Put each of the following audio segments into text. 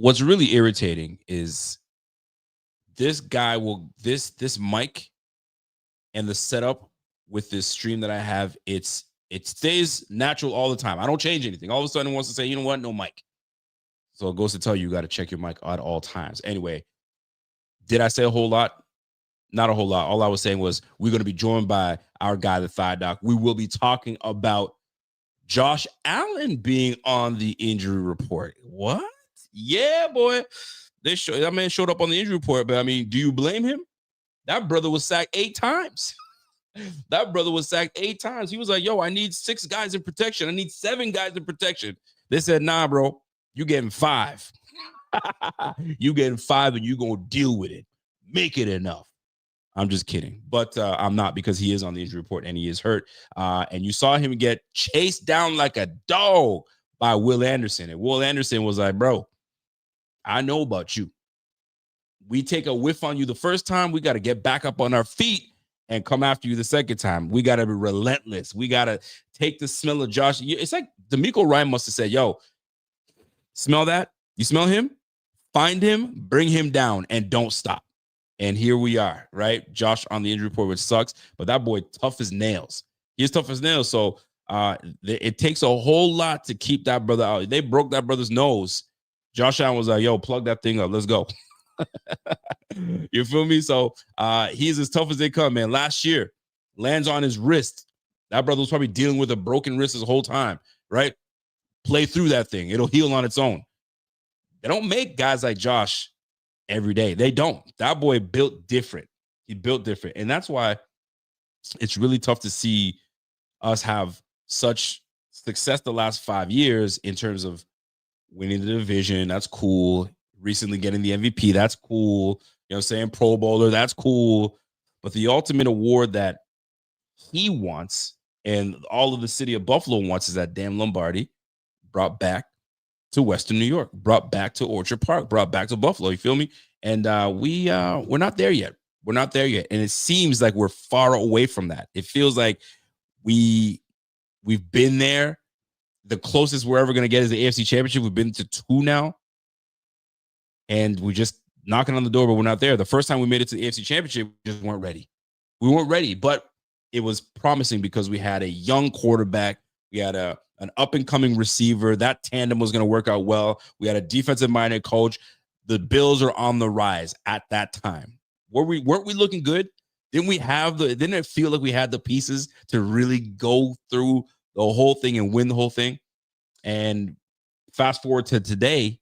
What's really irritating is this guy will this mic and the setup with this stream that I have, it stays natural all the time. I don't change anything. All of a sudden it wants to say, you know what, no mic. So it goes to tell you, you got to check your mic at all times. Anyway, did I say a whole lot? Not a whole lot. All I was saying was we're going to be joined by our guy, the Thigh Doc. We will be talking about Josh Allen being on the injury report. What? Yeah, boy. That man showed up on the injury report, but I mean, do you blame him? That brother was sacked 8 times. That brother was sacked 8 times. He was like, yo, I need 6 guys in protection. I need 7 guys in protection. They said, nah, bro, you getting 5. You getting 5 and you going to deal with it. Make it enough. I'm just kidding. But I'm not, because he is on the injury report and he is hurt. And you saw him get chased down like a dog by Will Anderson. And Will Anderson was like, bro, I know about you. We take a whiff on you the first time. We got to get back up on our feet and come after you the second time. We got to be relentless. We got to take the smell of Josh. It's like D'Amico Ryan must have said, yo, smell that? You smell him? Find him, bring him down, and don't stop. And here we are, right? Josh on the injury report, which sucks, but that boy tough as nails. He's tough as nails. So it takes a whole lot to keep that brother out. They broke that brother's nose. Josh Allen was like, yo, plug that thing up. Let's go. You feel me? So he's as tough as they come, man. Last year, lands on his wrist. That brother was probably dealing with a broken wrist his whole time, right? Play through that thing. It'll heal on its own. They don't make guys like Josh every day. They don't. That boy built different. He built different. And that's why it's really tough to see us have such success the last 5 years in terms of winning the division. That's cool. Recently getting the MVP. That's cool. You know what I'm saying? Pro Bowler. That's cool. But the ultimate award that he wants and all of the city of Buffalo wants is that damn Lombardi brought back to Western New York, brought back to Orchard Park, brought back to Buffalo. You feel me? And we're not there yet. We're not there yet. And it seems like we're far away from that. It feels like we've been there. The closest we're ever going to get is the AFC Championship. We've been to 2 now. And we're just knocking on the door, but we're not there. The first time we made it to the AFC Championship, we just weren't ready. We weren't ready, but it was promising because we had a young quarterback. We had an up-and-coming receiver. That tandem was going to work out well. We had a defensive-minded coach. The Bills are on the rise at that time. Weren't we looking good? Didn't it feel like we had the pieces to really go through the whole thing and win the whole thing? And fast forward to today,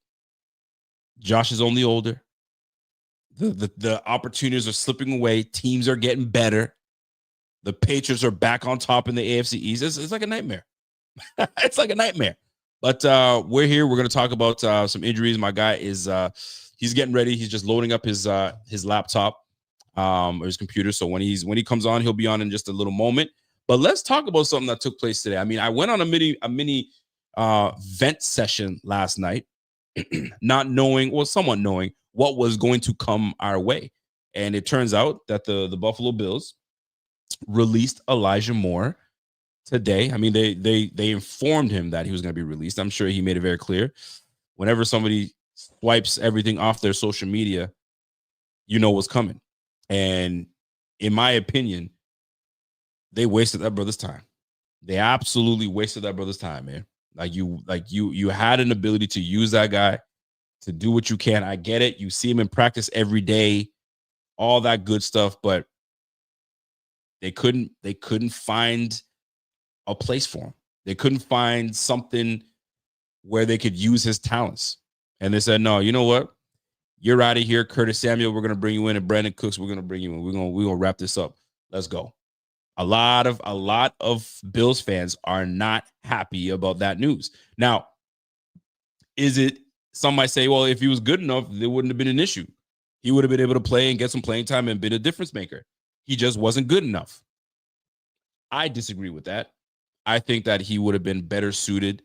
Josh is only older. The opportunities are slipping away. Teams are getting better. The Patriots are back on top in the AFC East. It's like a nightmare. It's like a nightmare. But we're here. We're going to talk about some injuries. My guy is he's getting ready. He's just loading up his laptop or his computer. So when he comes on, he'll be on in just a little moment. But let's talk about something that took place today. I mean, I went on a mini vent session last night, not knowing, well, somewhat knowing what was going to come our way. And it turns out that the Buffalo Bills released Elijah Moore today. I mean, they informed him that he was going to be released. I'm sure he made it very clear. Whenever somebody swipes everything off their social media, you know what's coming. And in my opinion, they wasted that brother's time. They absolutely wasted that brother's time, man. You had an ability to use that guy to do what you can. I get it. You see him in practice every day, all that good stuff, but they couldn't find a place for him. They couldn't find something where they could use his talents. And they said, no, you know what? You're out of here, Curtis Samuel. We're gonna bring you in, and Brandon Cooks. We're gonna bring you in. We're gonna wrap this up. Let's go. A lot of Bills fans are not happy about that news. Now, is it? Some might say, well, if he was good enough, there wouldn't have been an issue. He would have been able to play and get some playing time and been a difference maker. He just wasn't good enough. I disagree with that. I think that he would have been better suited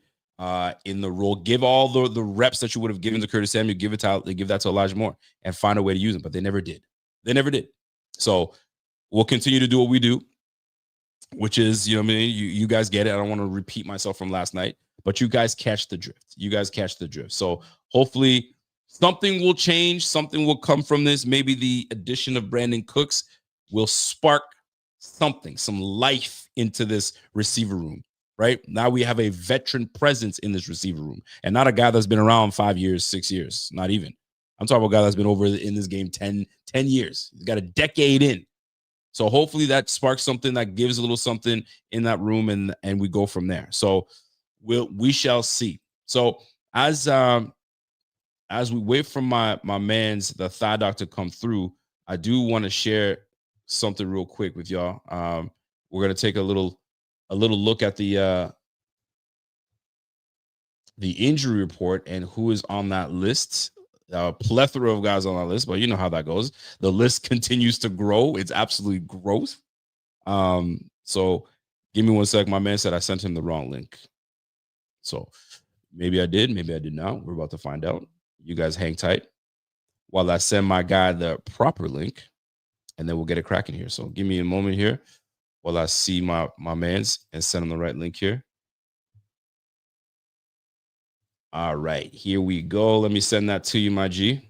in the role. Give all the reps that you would have given to Curtis Samuel, give that to Elijah Moore, and find a way to use him. But they never did. They never did. So we'll continue to do what we do, which is, you know what I mean? You guys get it. I don't want to repeat myself from last night, but you guys catch the drift. You guys catch the drift. So hopefully something will change. Something will come from this. Maybe the addition of Brandon Cooks will spark something, some life into this receiver room, right? Now we have a veteran presence in this receiver room and not a guy that's been around 5 years, 6 years, not even. I'm talking about a guy that's been over in this game 10 years. He's got a decade in. So hopefully that sparks something, that gives a little something in that room, and we go from there. So we shall see. So as we wait for my man's the thigh doctor come through, I do want to share something real quick with y'all. We're gonna take a little look at the injury report and who is on that list. A plethora of guys on that list, but you know how that goes. The list continues to grow. It's absolutely gross. So give me 1 sec. My man said I sent him the wrong link. So maybe I did, maybe I did not. We're about to find out. You guys hang tight while I send my guy the proper link, and then we'll get it cracking here. So give me a moment here while I see my man's and send him the right link here. All right, here we go. Let me send that to you, my G.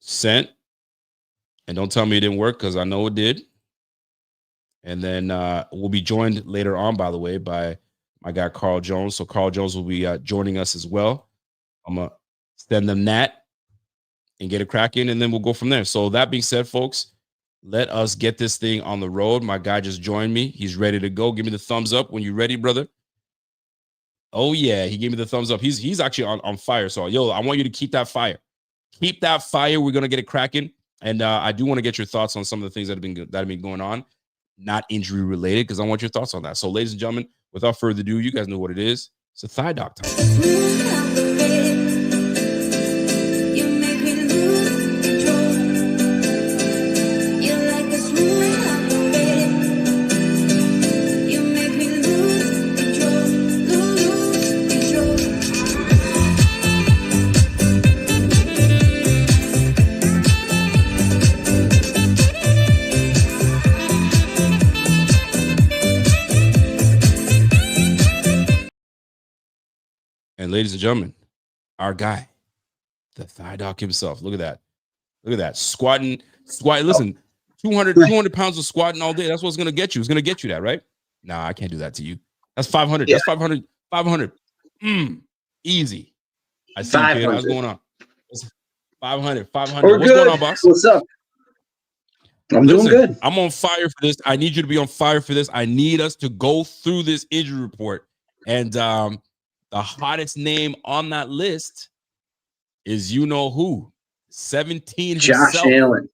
Sent. And don't tell me it didn't work, because I know it did. And then we'll be joined later on, by the way, by my guy Carl Jones. So Carl Jones will be joining us as well. I'm going to send them that and get it cracking, and then we'll go from there. So that being said, folks, let us get this thing on the road. My guy just joined me. He's ready to go. Give me the thumbs up when you're ready, brother. Oh, yeah, he gave me the thumbs up. He's actually on fire. So, yo, I want you to keep that fire. Keep that fire. We're going to get it cracking. And I do want to get your thoughts on some of the things that have been going on, not injury related, because I want your thoughts on that. So, ladies and gentlemen, without further ado, you guys know what it is. It's a thigh doc time. And ladies and gentlemen, our guy, the thigh doc himself. Look at that. Look at that. Squatting. Listen, 200 pounds of squatting all day. That's what's going to get you. It's going to get you that, right? Nah, I can't do that to you. That's 500. Yeah. That's 500. 500. Easy. I see you, kid. What's going on? 500. What's going on, boss? What's up? I'm doing good. I'm on fire for this. I need you to be on fire for this. I need us to go through this injury report. And the hottest name on that list is you know who. 17 himself. Josh Allen.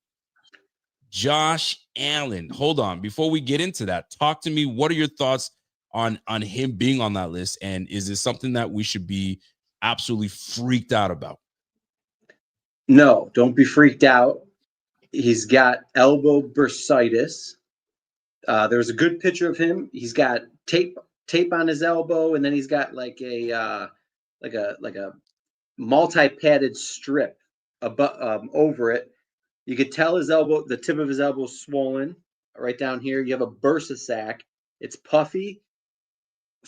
Josh Allen. Hold on. Before we get into that, talk to me. What are your thoughts on him being on that list? And is this something that we should be absolutely freaked out about? No, don't be freaked out. He's got elbow bursitis. There's a good picture of him. He's got tape on his elbow, and then he's got like a multi-padded strip above over it. You could tell his elbow, the tip of his elbow, swollen. right down here. You have a bursa sac. It's puffy.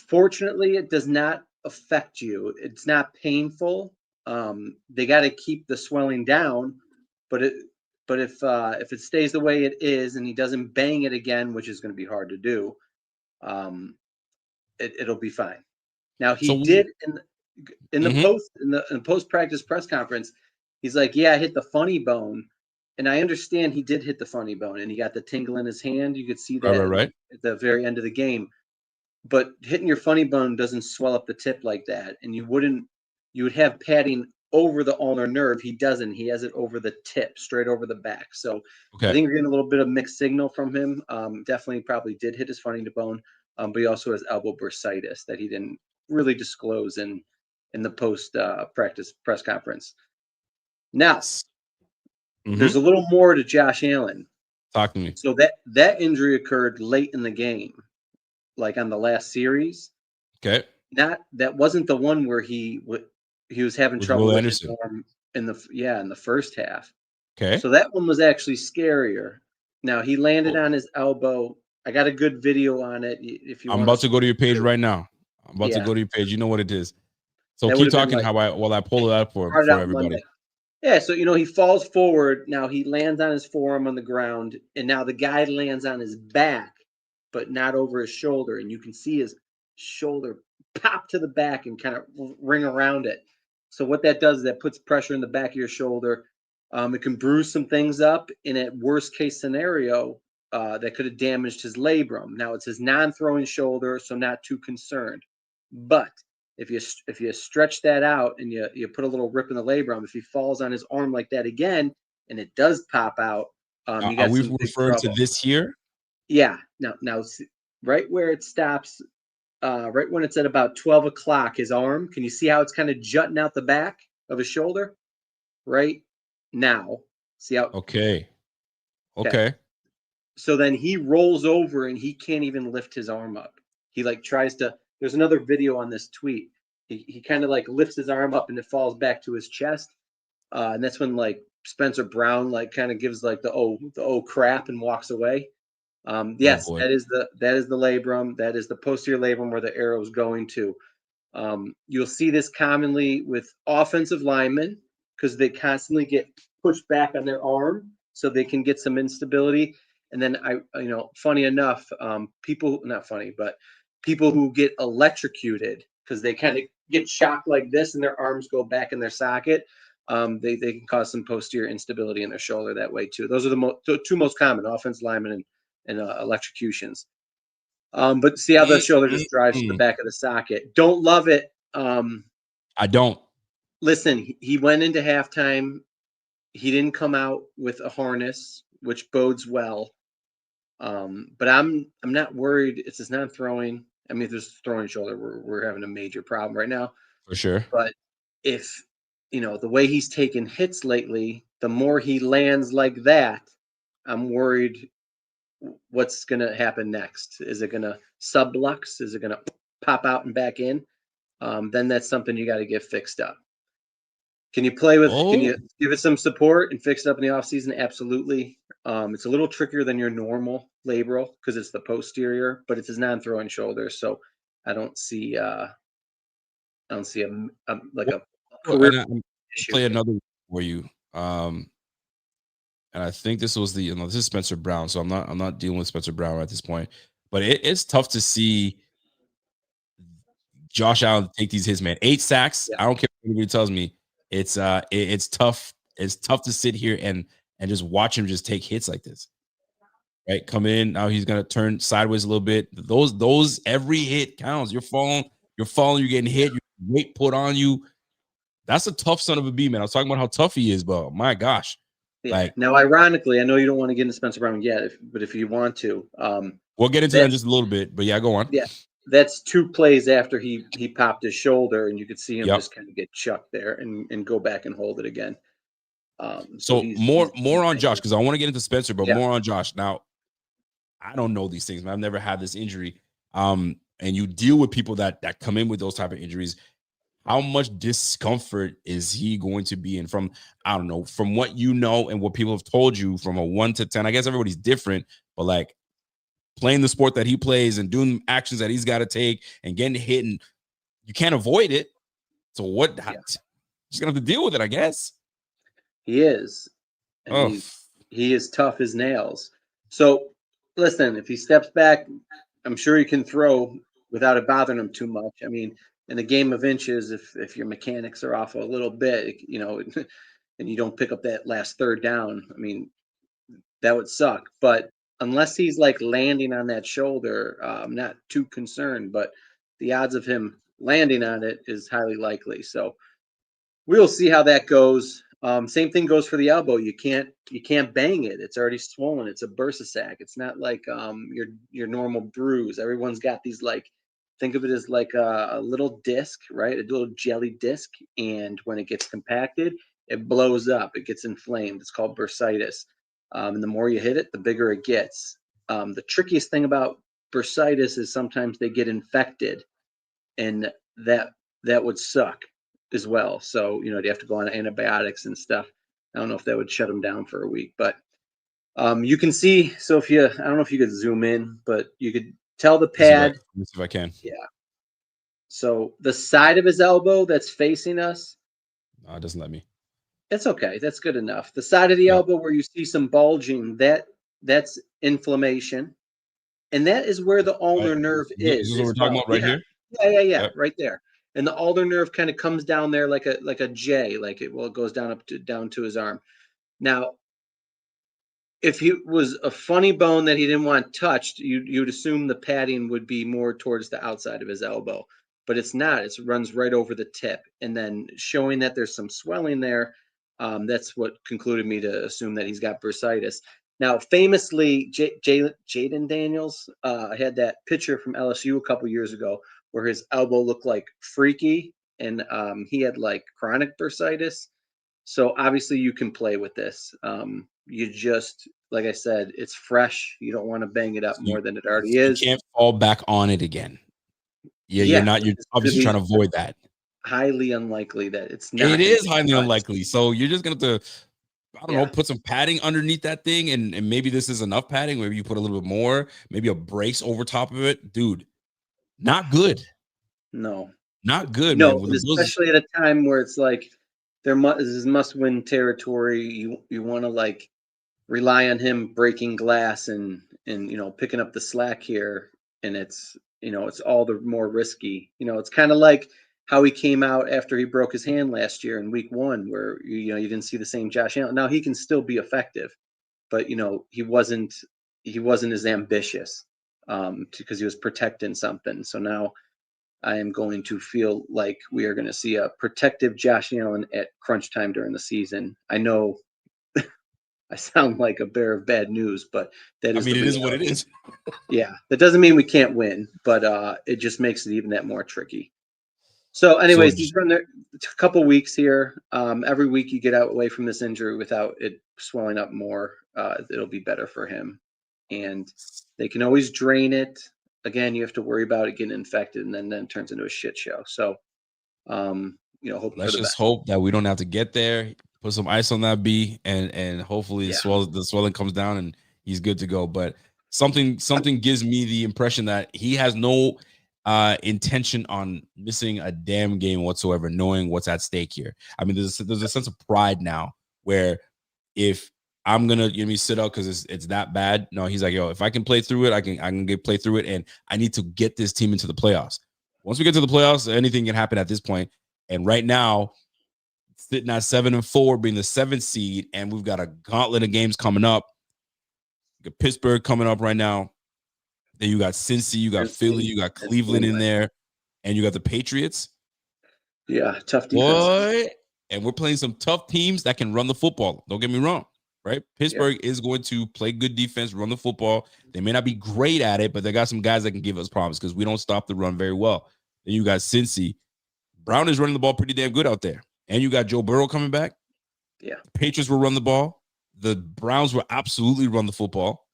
Fortunately, it does not affect you. It's not painful. They got to keep the swelling down, but if it stays the way it is and he doesn't bang it again, which is going to be hard to do, it'll be fine. Now he So, did in the mhm. post practice press conference, he's like, "Yeah, I hit the funny bone," and I understand he did hit the funny bone, and he got the tingle in his hand. You could see Right, that right, right. at the very end of the game. But hitting your funny bone doesn't swell up the tip like that, and you would have padding over the ulnar nerve. He doesn't. He has it over the tip, straight over the back. So I Okay. think you're getting a little bit of mixed signal from him. Definitely, probably did hit his funny bone, but he also has elbow bursitis that he didn't really disclose in the post practice press conference. Now, there's a Mm-hmm. little more to Josh Allen. Talk to me. So that injury occurred late in the game, like on the last series. Okay. Not that wasn't the one where he was having With trouble Will with his Anderson. arm in the first half. Okay. So that one was actually scarier. Now he landed Oh, on his elbow. I got a good video on it if you I'm want to about to go scroll to your page through. right now. I'm about to Yeah, go to your page. You know what it is. So that would keep have been talking like how while I pull it up started for out Monday. everybody. Yeah, so he falls forward. Now he lands on his forearm on the ground, and now the guy lands on his back, but not over his shoulder. And you can see his shoulder pop to the back and kind of ring around it. So what that does is that puts pressure in the back of your shoulder. It can bruise some things up. In a worst case scenario, that could have damaged his labrum. Now it's his non-throwing shoulder, so not too concerned. But if you stretch that out and you put a little rip in the labrum, if he falls on his arm like that again and it does pop out, you Are got we some big referring to trouble. this here? Yeah. Now, right where it stops, right when it's at about 12 o'clock, his arm. Can you see how it's kind of jutting out the back of his shoulder? Right now, see how? Okay. Okay. Okay. So then he rolls over and he can't even lift his arm up. He like tries to. There's another video on this tweet. He kind of like lifts his arm up and it falls back to his chest. And that's when like Spencer Brown like kind of gives like the crap and walks away. Oh Yes, boy. that is the labrum. That is the posterior labrum where the arrow is going to. You'll see this commonly with offensive linemen because they constantly get pushed back on their arm, so they can get some instability. And then funny enough, people not funny, but people who get electrocuted because they kind of get shocked like this and their arms go back in their socket. They can cause some posterior instability in their shoulder that way too. Those are the two most common: offensive linemen and electrocutions. But see how the Mm, shoulder mm, just drives to the mm. back of the socket. Don't love it. I don't. Listen, he went into halftime. He didn't come out with a harness, which bodes well. But I'm not worried. It's just not throwing. I mean, if there's throwing shoulder, we're having a major problem right now. For sure. But if the way he's taken hits lately, the more he lands like that, I'm worried what's going to happen next. Is it going to sublux? Is it going to pop out and back in? Then that's something you got to get fixed up. Can Oh, you give it some support and fix it up in the offseason? Absolutely. It's a little trickier than your normal labral because it's the posterior, but it's his non-throwing shoulder. So I don't see like well, a career and I'm issue play here. another for you. And I think this was this is Spencer Brown, so I'm not dealing with Spencer Brown at this point. But it's tough to see Josh Allen take these hits, man. 8 sacks. Yeah. I don't care what anybody tells me. It's tough. It's tough to sit here and just watch him just take hits like this. Right, come in now. He's gonna turn sideways a little bit. Those every hit counts. You're falling. You're getting hit. Your weight put on you. That's a tough son of a bee, man. I was talking about how tough he is, but my gosh, Yeah. like Now, ironically, I know you don't want to get into Spencer Brown yet, but if you want to, we'll get into that in that's just a little bit. But yeah, go on. yeah, that's 2 plays after he popped his shoulder, and you could see him Yep. just kind of get chucked there and go back and hold it again. So So more on Josh because I want to get into Spencer, but yeah, more on Josh. Now, I don't know these things, man. I've never had this injury. And you deal with people that come in with those type of injuries. How much discomfort is he going to be in from, I don't know, from what you know and what people have told you from a 1 to 10? I guess everybody's different, but like, playing the sport that he plays and doing actions that he's got to take and getting hit, and you can't avoid it. So what? Yeah. He's gonna have to deal with it, I guess. He is, and he is tough as nails. So listen, if he steps back, I'm sure he can throw without it bothering him too much. I mean, in a game of inches, if your mechanics are off a little bit, and you don't pick up that last third down, I mean, that would suck. But unless he's like landing on that shoulder, I'm not too concerned. But the odds of him landing on it is highly likely. So we'll see how that goes. Same thing goes for the elbow. You can't bang it. It's already swollen. It's a bursa sac. It's not like your normal bruise. Everyone's got these think of it as like a little disc, right? A little jelly disc, and when it gets compacted, it blows up. It gets inflamed. It's called bursitis. And the more you hit it, the bigger it gets. The trickiest thing about bursitis is sometimes they get infected, and that would suck as well. So, you have to go on antibiotics and stuff. I don't know if that would shut them down for a week, but you can see. So I don't know if you could zoom in, but you could tell the pad. Let me see if I can. Yeah. So the side of his elbow that's facing us. No, it doesn't let me. That's okay. That's good enough. The side of the elbow where you see some bulging, that's inflammation. And that is where the ulnar nerve is. This is what we're talking about right here? Yeah. Yep. Right there. And the ulnar nerve kind of comes down there like a J, it goes down to his arm. Now, if he was a funny bone that he didn't want touched, you'd assume the padding would be more towards the outside of his elbow, but it's not. It runs right over the tip, and then showing that there's some swelling there. That's what concluded me to assume that he's got bursitis. Now, famously, Jaden Daniels had that picture from LSU a couple years ago where his elbow looked like freaky, and he had chronic bursitis. So obviously you can play with this. You just, like I said, it's fresh. You don't want to bang it up more than it already is. You can't fall back on it again. You're obviously trying to avoid that. Highly unlikely that it's not. It is highly unlikely. So you're just going to, I don't know, put some padding underneath that thing. And maybe this is enough padding. Maybe you put a little bit more, maybe a brace over top of it. Dude, not good. No. Not good. No, man. Especially at a time where it's this is must-win territory. You want to rely on him breaking glass and picking up the slack here, and it's all the more risky. It's kind of like how he came out after he broke his hand last year in week 1, where you didn't see the same Josh Allen. Now he can still be effective, but he wasn't as ambitious because he was protecting something. So now I am going to feel like we are going to see a protective Josh Allen at crunch time during the season. I know I sound like a bearer of bad news, but that is. I mean, it is what it is. Yeah, that doesn't mean we can't win, but it just makes it even that more tricky. So, anyways, he's run there a couple weeks here. Every week you get away from this injury without it swelling up more, it'll be better for him. And they can always drain it. Again, you have to worry about it getting infected, and then it turns into a shit show. So, let's just hope that we don't have to get there. Put some ice on that B, and hopefully the swelling comes down and he's good to go. But something gives me the impression that he has no intention on missing a damn game whatsoever, knowing what's at stake here. I mean, there's a sense of pride now where if I'm gonna sit out because it's that bad. No, he's like, yo, if I can play through it, I can play through it, and I need to get this team into the playoffs. Once we get to the playoffs, anything can happen at this point. And right now, sitting at 7-4, being the 7th seed, and we've got a gauntlet of games coming up. You got Pittsburgh coming up right now. Then you got Cincy, you got Philly, you got Cleveland in there, and you got the Patriots. Yeah, tough defense. And we're playing some tough teams that can run the football. Don't get me wrong, right? Pittsburgh is going to play good defense, run the football. They may not be great at it, but they got some guys that can give us problems because we don't stop the run very well. Then you got Cincy. Brown is running the ball pretty damn good out there. And you got Joe Burrow coming back. Yeah. The Patriots will run the ball. The Browns will absolutely run the football.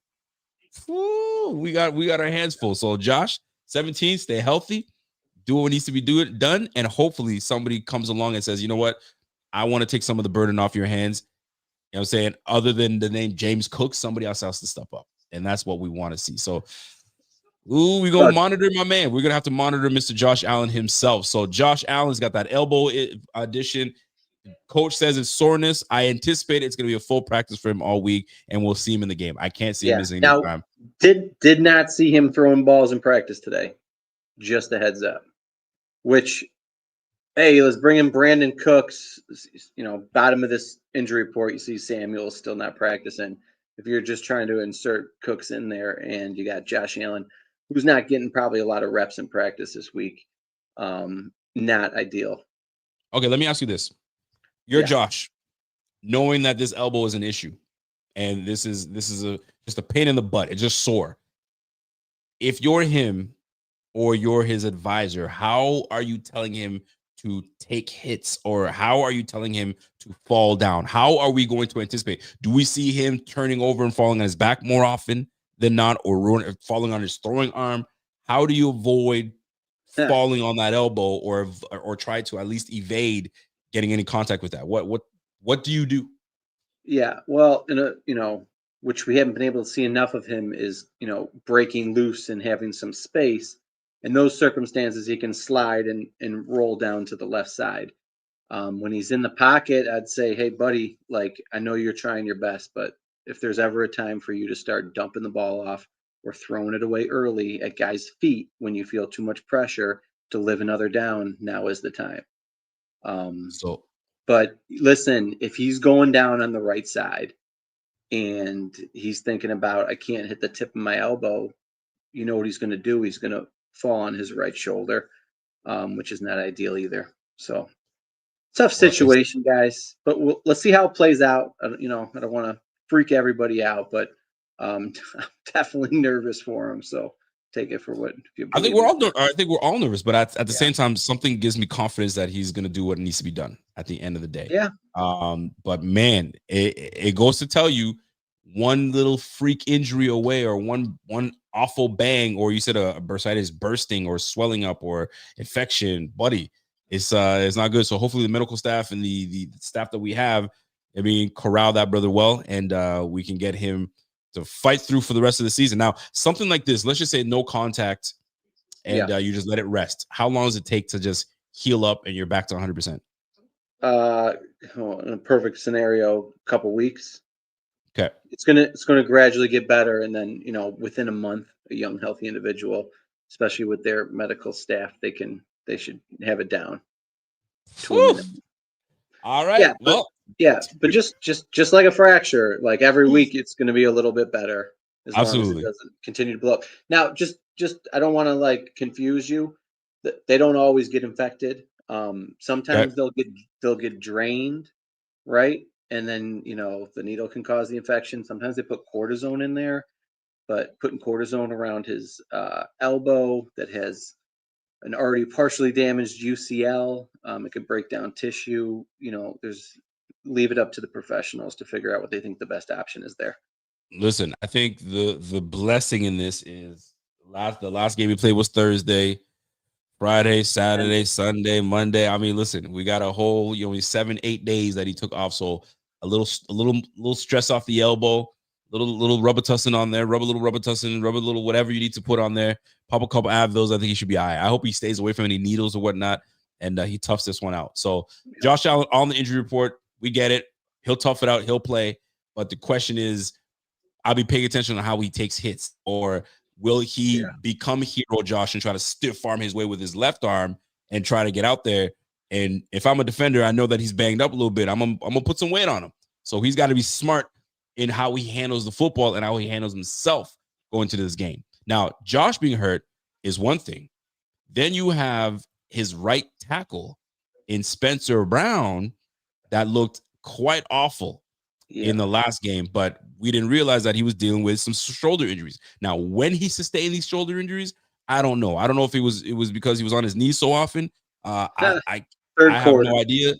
Woo, we got our hands full. So Josh, 17, stay healthy, do what needs to be done, and hopefully somebody comes along and says, you know what, I want to take some of the burden off your hands. You know what I'm saying? Other than the name James Cook, somebody else has to step up. And that's what we want to see. So Ooh, we're going to monitor my man. We're going to have to monitor Mr. Josh Allen himself. So Josh Allen's got that elbow audition. Coach says it's soreness. I anticipate it's going to be a full practice for him all week, and we'll see him in the game. I can't see him missing any time. Did not see him throwing balls in practice today. Just a heads up. Which, hey, let's bring in Brandon Cooks. Bottom of this injury report, you see Samuel still not practicing. If you're just trying to insert Cooks in there, and you got Josh Allen, who's not getting probably a lot of reps in practice this week, not ideal. Okay, let me ask you this. You're Josh, knowing that this elbow is an issue, and this is just a pain in the butt. It's just sore. If you're him or you're his advisor, how are you telling him to take hits, or how are you telling him to fall down? How are we going to anticipate? Do we see him turning over and falling on his back more often than not, or falling on his throwing arm? How do you avoid falling on that elbow, or try to at least evade getting any contact with that? What do you do? Yeah, well, which we haven't been able to see enough of him is, breaking loose and having some space. In those circumstances, he can slide and roll down to the left side. When he's in the pocket, I'd say, hey, buddy, like, I know you're trying your best, but if there's ever a time for you to start dumping the ball off or throwing it away early at guys' feet when you feel too much pressure to live another down, now is the time. But listen, if he's going down on the right side and he's thinking about, I can't hit the tip of my elbow, you know what he's going to do? He's going to fall on his right shoulder, which is not ideal either. So tough situation, guys. But let's see how it plays out. I don't want to freak everybody out, but I'm definitely nervous for him. So take it for what you I think we're all nervous, but at the same time, something gives me confidence that he's going to do what needs to be done at the end of the day. Yeah. But man, it goes to tell you, one little freak injury away, or one awful bang, or you said a bursitis bursting or swelling up or infection, buddy, it's not good. So hopefully the medical staff and the staff that we have, corral that brother well, and we can get him to fight through for the rest of the season. Now, something like this, let's just say no contact, and you just let it rest. How long does it take to just heal up and you're back to 100%? In a perfect scenario, a couple weeks. Okay. It's gonna gradually get better, and then within a month, a young healthy individual, especially with their medical staff, they should have it down to a minimum. All right. But just like a fracture, like every week it's going to be a little bit better as long as it doesn't continue to blow up. Now, just I don't want to like confuse you. They don't always get infected. Sometimes they'll get drained, right? And then the needle can cause the infection. Sometimes they put cortisone in there, but putting cortisone around his elbow that has an already partially damaged UCL, it could break down tissue. Leave it up to the professionals to figure out what they think the best option is there. Listen, I think the blessing in this is the last game we played was Thursday, Friday, Saturday, Sunday, Monday. Listen, we got a whole 7-8 days that he took off. So a little stress off the elbow, little Robitussin on there, rub a little Robitussin, rub a little whatever you need to put on there. Pop a couple Advils. I think he should be all right. I hope he stays away from any needles or whatnot, and he toughs this one out. So Josh Allen on the injury report, we get it. He'll tough it out. He'll play. But the question is, I'll be paying attention on how he takes hits, or will he become hero Josh and try to stiff arm his way with his left arm and try to get out there? And if I'm a defender, I know that he's banged up a little bit. I'm gonna put some weight on him. So he's got to be smart in how he handles the football and how he handles himself going to this game. Now, Josh being hurt is one thing. Then you have his right tackle in Spencer Brown that looked quite awful in the last game, but we didn't realize that he was dealing with some shoulder injuries. Now, when he sustained these shoulder injuries, I don't know. I don't know if it was because he was on his knees so often. I have no idea.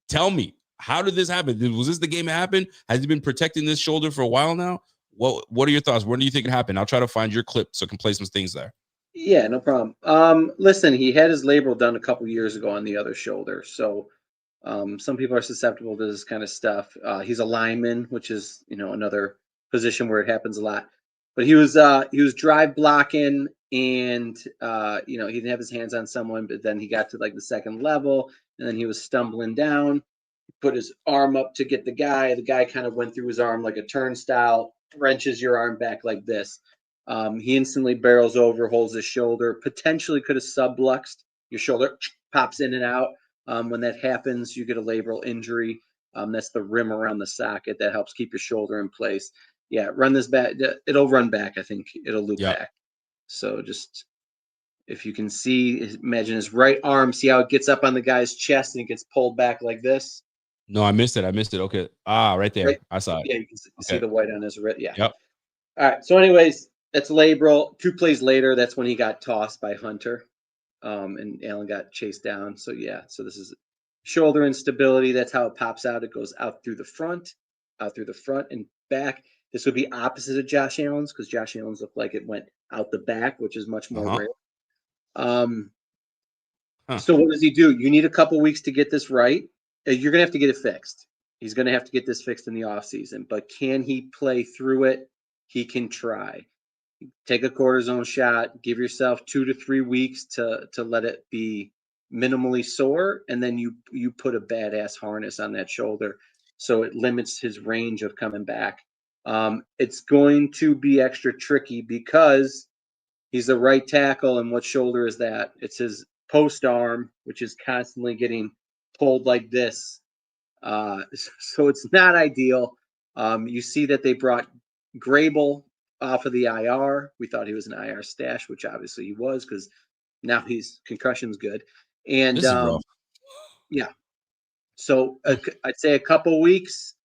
Tell me, how did this happen? Was this the game it happened? Has he been protecting this shoulder for a while now? What are your thoughts? When do you think it happened? I'll try to find your clip so I can play some things there. Yeah, no problem. Listen, he had his labral done a couple years ago on the other shoulder. So some people are susceptible to this kind of stuff. He's a lineman, which is, another position where it happens a lot. But he was drive blocking, and he didn't have his hands on someone, but then he got to like the second level, and then he was stumbling down, put his arm up to get the guy. The guy kind of went through his arm like a turnstile, wrenches your arm back like this. He instantly barrels over, holds his shoulder, potentially could have subluxed. Your shoulder pops in and out. When that happens, you get a labral injury. That's the rim around the socket that helps keep your shoulder in place. Yeah, run this back. It'll run back. I think it'll loop back. So just if you can see, imagine his right arm. See how it gets up on the guy's chest and it gets pulled back like this? No, I missed it. Okay. Right there. Right? I saw it. Yeah, you can see the white on his wrist. Yeah. Yep. All right. So, anyways, that's labral. 2 plays later, that's when he got tossed by Hunter, and Allen got chased down. So yeah. So this is shoulder instability. That's how it pops out. It goes out through the front, and back. This would be opposite of Josh Allen's because Josh Allen's looked like it went out the back, which is much more rare. So what does he do? You need a couple weeks to get this right. You're going to have to get it fixed. He's going to have to get this fixed in the offseason. But can he play through it? He can try. Take a cortisone shot. Give yourself 2 to 3 weeks to let it be minimally sore, and then you put a badass harness on that shoulder so it limits his range of coming back. It's going to be extra tricky because he's the right tackle, and what shoulder is that? It's his post arm, which is constantly getting pulled like this. So it's not ideal. You see that they brought Grable off of the IR. We thought he was an IR stash, which obviously he was because now he's concussion's good. And yeah, so I'd say a couple weeks.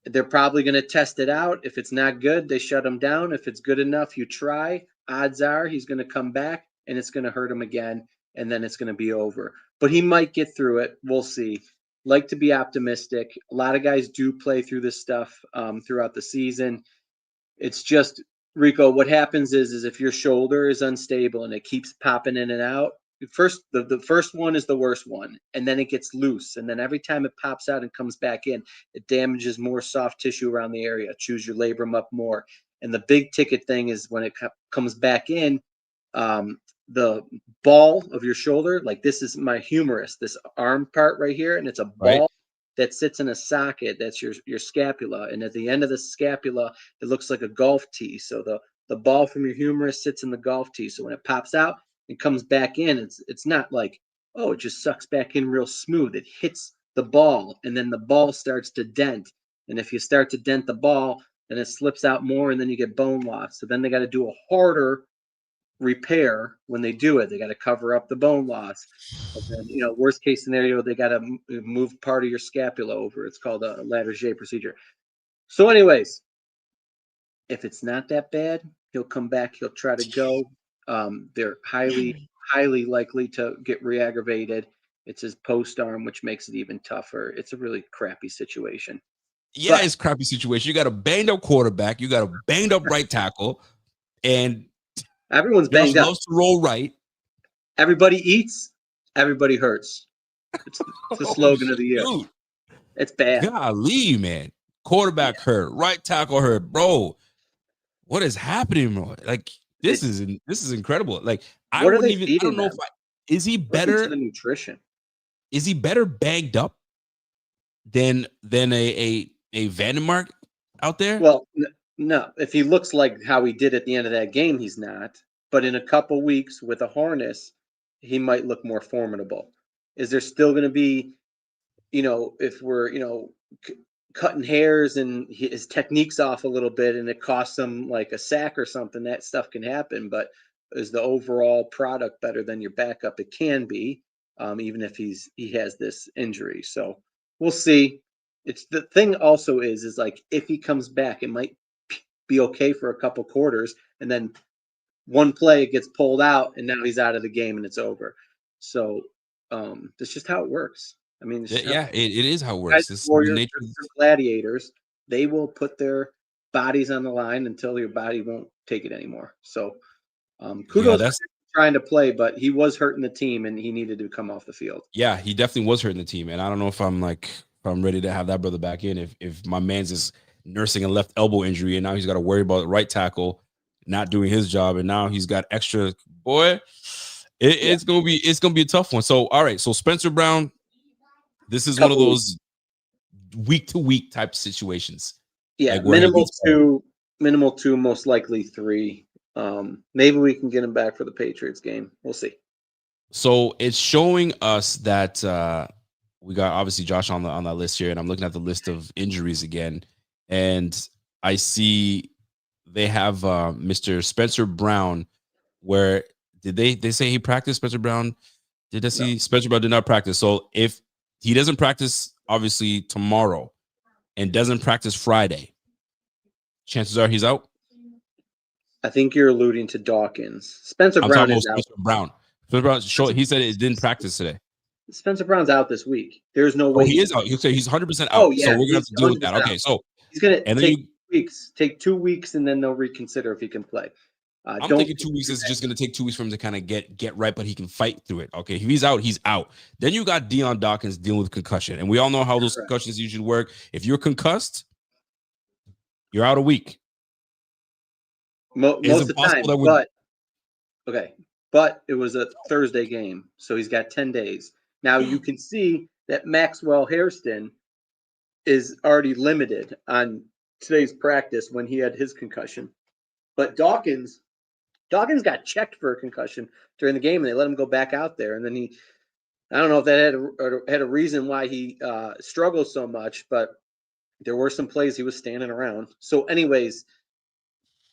They're probably going to test it out. If it's not good, they shut him down. If it's good enough, you try. Odds are he's going to come back and it's going to hurt him again, and then it's going to be over. But he might get through it. We'll see. Like to be optimistic. A lot of guys do play through this stuff throughout the season. It's just, Rico, what happens is if your shoulder is unstable and it keeps popping in and out, the first one is the worst one, and then it gets loose, and then every time it pops out and comes back in, it damages more soft tissue around the area. Chews your labrum up more. And the big ticket thing is when it comes back in, the ball of your shoulder, like this is my humerus, this arm part right here, and it's a ball that sits in a socket. That's your scapula, and at the end of the scapula, it looks like a golf tee. So the ball from your humerus sits in the golf tee. So when it pops out, it comes back in. It's not like, oh, it just sucks back in real smooth. It hits the ball, and then the ball starts to dent. And if you start to dent the ball, then it slips out more, and then you get bone loss. So then they got to do a harder repair when they do it. They got to cover up the bone loss. And then, worst case scenario, they got to move part of your scapula over. It's called a Latarjet procedure. So anyways, if it's not that bad, he'll come back. He'll try to go. They're highly, highly likely to get re-aggravated. It's his post arm, which makes it even tougher. It's a really crappy situation. Yeah, it's a crappy situation. You got a banged up quarterback. You got a banged up right tackle. And everyone's banged up. Loves to roll right. Everybody eats. Everybody hurts. It's the slogan of the year. Dude. It's bad. Golly, man. Quarterback hurt. Right tackle hurt. Bro, what is happening, bro? Like, this is incredible. Like, I don't know if is he better the nutrition? Is he better banged up than a Vandermark out there? Well, no. If he looks like how he did at the end of that game, he's not. But in a couple weeks with a harness, he might look more formidable. Is there still going to be, if we're, cutting hairs and his technique's off a little bit and it costs him like a sack or something, that stuff can happen. But is the overall product better than your backup? It can be, even if he has this injury. So we'll see. It's the thing also is like, if he comes back, it might be okay for a couple quarters, and then one play gets pulled out and now he's out of the game and it's over. So that's just how it works. I mean, it is how it works. It's warriors, gladiators. They will put their bodies on the line until your body won't take it anymore. So kudos for trying to play, but he was hurting the team and he needed to come off the field. Yeah, he definitely was hurting the team. And I don't know if I'm ready to have that brother back in. If my man's is nursing a left elbow injury and now he's got to worry about the right tackle not doing his job, and now he's got extra. Boy, it's gonna be a tough one. So all right, so Spencer Brown, this is one of those week to week type situations. Yeah, like minimal two, most likely 3. Maybe we can get him back for the Patriots game. We'll see. So it's showing us that we got obviously Josh on that list here, and I'm looking at the list of injuries again, and I see they have Mr. Spencer Brown. Where did they say he practiced? Spencer Brown? Did I see Spencer Brown did not practice? So if he doesn't practice, obviously tomorrow, and doesn't practice Friday, chances are he's out. I think you're alluding to Dawkins. Spencer Brown is out. Spencer Brown. He said it didn't practice today. Spencer Brown's out this week. There's no way he is out. He's 100% out. Oh, yeah, so we're gonna have to deal with that. Okay, so he's gonna take 2 weeks, and then they'll reconsider if he can play. I'm thinking 2 weeks is just going to take 2 weeks for him to kind of get right, but he can fight through it. Okay, if he's out, he's out. Then you got Dion Dawkins dealing with concussion, and we all know how those concussions usually work. If you're concussed, you're out a week. Most of the time, but it was a Thursday game, so he's got 10 days. Now you can see that Maxwell Hairston is already limited on today's practice when he had his concussion, but Dawkins got checked for a concussion during the game, and they let him go back out there. And then I don't know if that had a reason why he struggled so much, but there were some plays he was standing around. So anyways,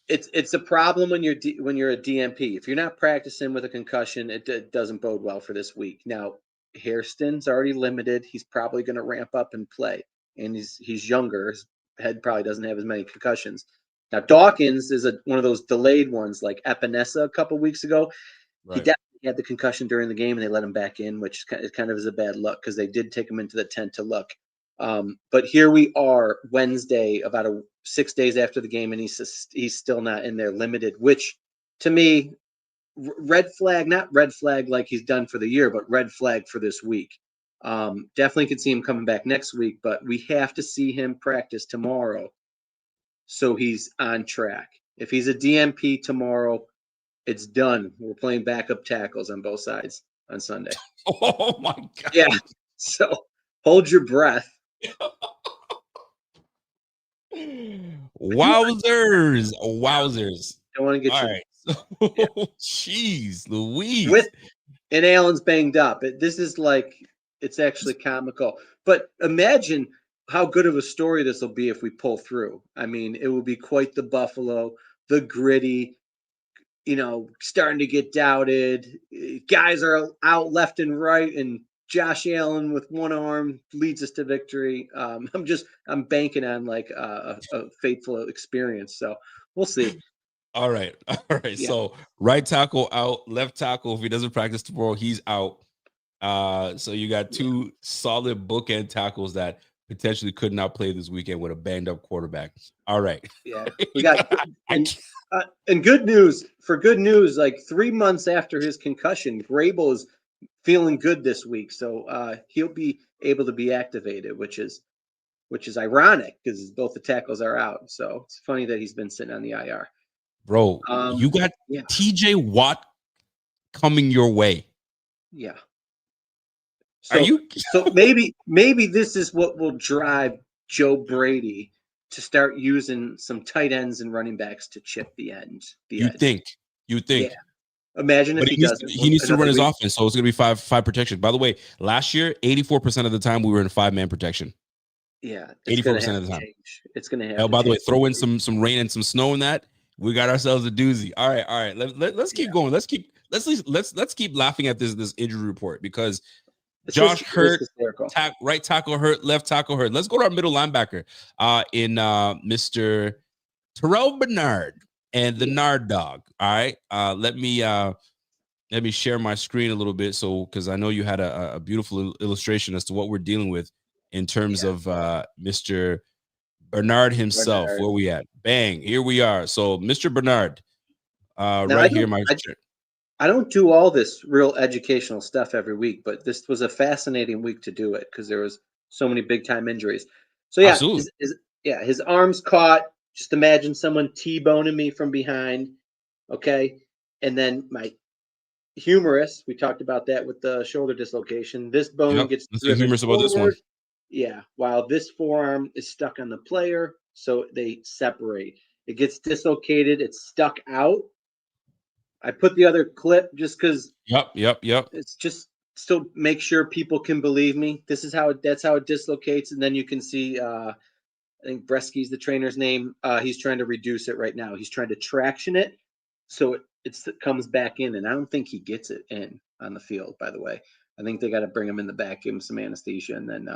it's a problem when you're a DMP. If you're not practicing with a concussion, it doesn't bode well for this week. Now, Hairston's already limited. He's probably going to ramp up and play, and he's younger. His head probably doesn't have as many concussions. Now, Dawkins is one of those delayed ones, like Epinesa a couple weeks ago. Right. He definitely had the concussion during the game, and they let him back in, which kind of is a bad luck because they did take him into the tent to look. But here we are, Wednesday, about 6 days after the game, and he's still not in there, limited. Which, to me, red flag, not red flag like he's done for the year, but red flag for this week. Definitely could see him coming back next week, but we have to see him practice tomorrow. So he's on track. If he's a DMP tomorrow, it's done. We're playing backup tackles on both sides on Sunday. Oh my God. Yeah. So hold your breath. Wowzers. Don't want to get all you. Right. Jeez, Louise. And Allen's banged up. This is like, it's actually comical. But imagine how good of a story this will be if we pull through. I mean, it will be quite the Buffalo, the gritty, starting to get doubted. Guys are out left and right, and Josh Allen with one arm leads us to victory. I'm banking on like a faithful experience. So we'll see. All right. Yeah. So right tackle out, left tackle. If he doesn't practice tomorrow, he's out. So you got 2 solid bookend tackles that potentially could not play this weekend with a banged up quarterback. All right. Yeah. We got and good news, like 3 months after his concussion, Grable is feeling good this week. So he'll be able to be activated, which is ironic because both the tackles are out. So it's funny that he's been sitting on the IR. Bro, you got TJ Watt coming your way. Yeah. So, so maybe this is what will drive Joe Brady to start using some tight ends and running backs to chip the end. You think? Yeah. Imagine if he doesn't. He needs to run his offense, so it's going to be five protection. By the way, last year, 84% of the time we were in 5-man protection. Yeah, 84% of the time. It's going to happen. By the way, throw in some rain and some snow in that. We got ourselves a doozy. All right. Let's keep going. Let's keep laughing at this injury report because Josh hurt, right tackle hurt, left tackle hurt. Let's go to our middle linebacker in Mr. Terrell Bernard and the Nard Dog. All right. Let me share my screen a little bit because I know you had a beautiful illustration as to what we're dealing with in terms of Mr. Bernard himself. Where we at? Bang, here we are. So Mr. Bernard, right here, my chair. I don't do all this real educational stuff every week, but this was a fascinating week to do it because there was so many big time injuries. So his arm's caught. Just imagine someone T-boning me from behind. Okay. And then my humerus, we talked about that with the shoulder dislocation. This bone Yep. gets Let's see driven humorous about this one. forward. Yeah. While this forearm is stuck on the player. So they separate. It gets dislocated. It's stuck out. I put the other clip just because Yep. it's just still make sure people can believe me. That's how it dislocates. And then you can see, I think Bresky's the trainer's name. He's trying to reduce it right now. He's trying to traction it. So it comes back in, and I don't think he gets it in on the field, by the way. I think they got to bring him in the back, give him some anesthesia, and then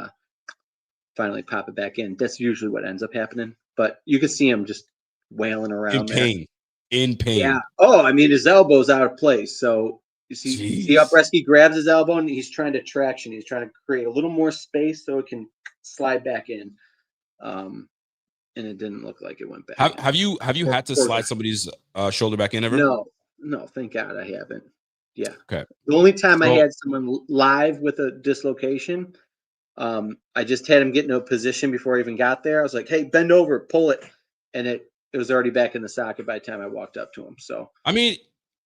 finally pop it back in. That's usually what ends up happening. But you can see him just wailing In around there. pain. In Yeah. pain. Oh, I mean, his elbow's out of place. So you see how Jeez. Bresky grabs his elbow and he's trying to traction. He's trying to create a little more space so it can slide back in. And it didn't look like it went back in. Have you had to slide somebody's shoulder back in ever? No, thank God I haven't. Yeah. Okay. The only time I had someone live with a dislocation, I just had him get into a position before I even got there. I was like, hey, bend over, pull it. And it was already back in the socket by the time I walked up to him. So, I mean,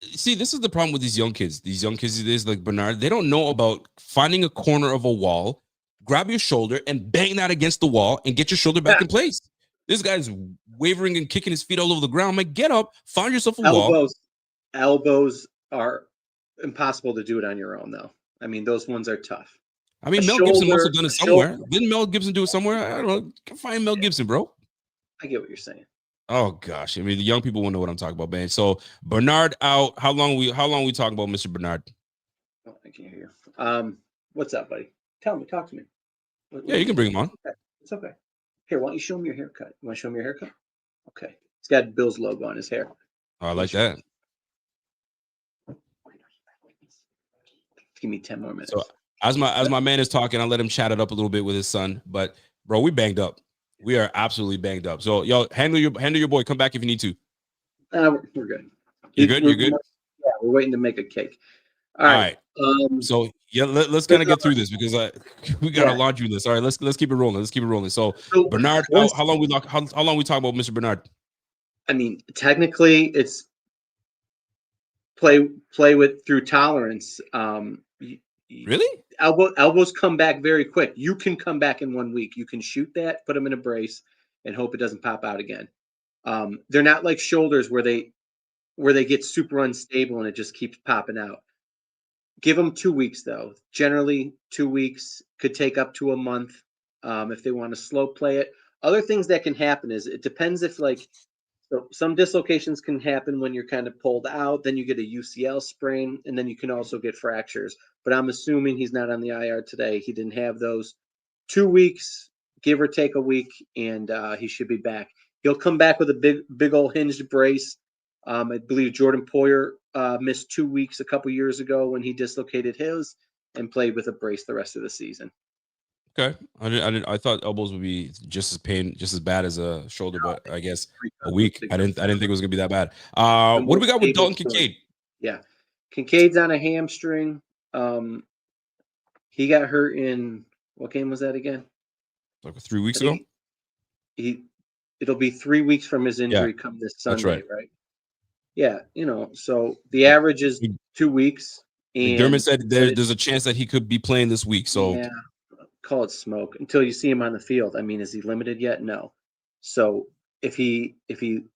see, this is the problem with these young kids. These young kids these days, like Bernard, they don't know about finding a corner of a wall, grab your shoulder and bang that against the wall and get your shoulder back in place. This guy's wavering and kicking his feet all over the ground. I'm like, get up, find yourself a wall. Elbows are impossible to do it on your own, though. I mean, those ones are tough. I mean, Mel Gibson must have done it somewhere. Didn't Mel Gibson do it somewhere? I don't know. Can find Mel Gibson, bro. I get what you're saying. Oh gosh, I mean, the young people will know what I'm talking about, man. So Bernard out. How long we talking about Mr. Bernard? Oh, I can't hear you. What's up, buddy? Tell me, talk to me. Yeah, you can bring him on. Okay. It's okay. Here, why don't you show me your haircut? You want to show me your haircut? Okay. It's got Bill's logo on his hair. Oh, I like that. Give me 10 more minutes. So as my man is talking, I'll let him chat it up a little bit with his son. But bro, we banged up. We are absolutely banged up. So yo, handle your boy. Come back if you need to. We're good. You're good. You're good. Yeah, we're waiting to make a cake. All right. So yeah, let's kind of get through this because we got a laundry list. All right, let's keep it rolling. So Bernard, how long we talk about Mr. Bernard? I mean, technically, it's play with through tolerance. Really? Elbows come back very quick. You can come back in 1 week. You can shoot that, put them in a brace, and hope it doesn't pop out again. They're not like shoulders where they get super unstable and it just keeps popping out. Give them 2 weeks though. Generally, 2 weeks could take up to a month if they want to slow play it. Other things that can happen is it depends if so some dislocations can happen when you're kind of pulled out. Then you get a UCL sprain, and then you can also get fractures. But I'm assuming he's not on the IR today. He didn't have those. 2 weeks, give or take a week, and he should be back. He'll come back with a big old hinged brace. I believe Jordan Poyer missed 2 weeks a couple years ago when he dislocated his and played with a brace the rest of the season. Okay, I thought elbows would be just as bad as a shoulder, but I guess a week. I didn't think it was gonna be that bad. What do we got with Dalton Kincaid? Yeah, Kincaid's on a hamstring. He got hurt in what game was that again? Like 3 weeks ago. It'll be 3 weeks from his injury come this Sunday, right? Yeah, so the average is 2 weeks. And McDermott said there's a chance that he could be playing this week. So yeah, call it smoke until you see him on the field. I mean, is he limited yet? No. So if he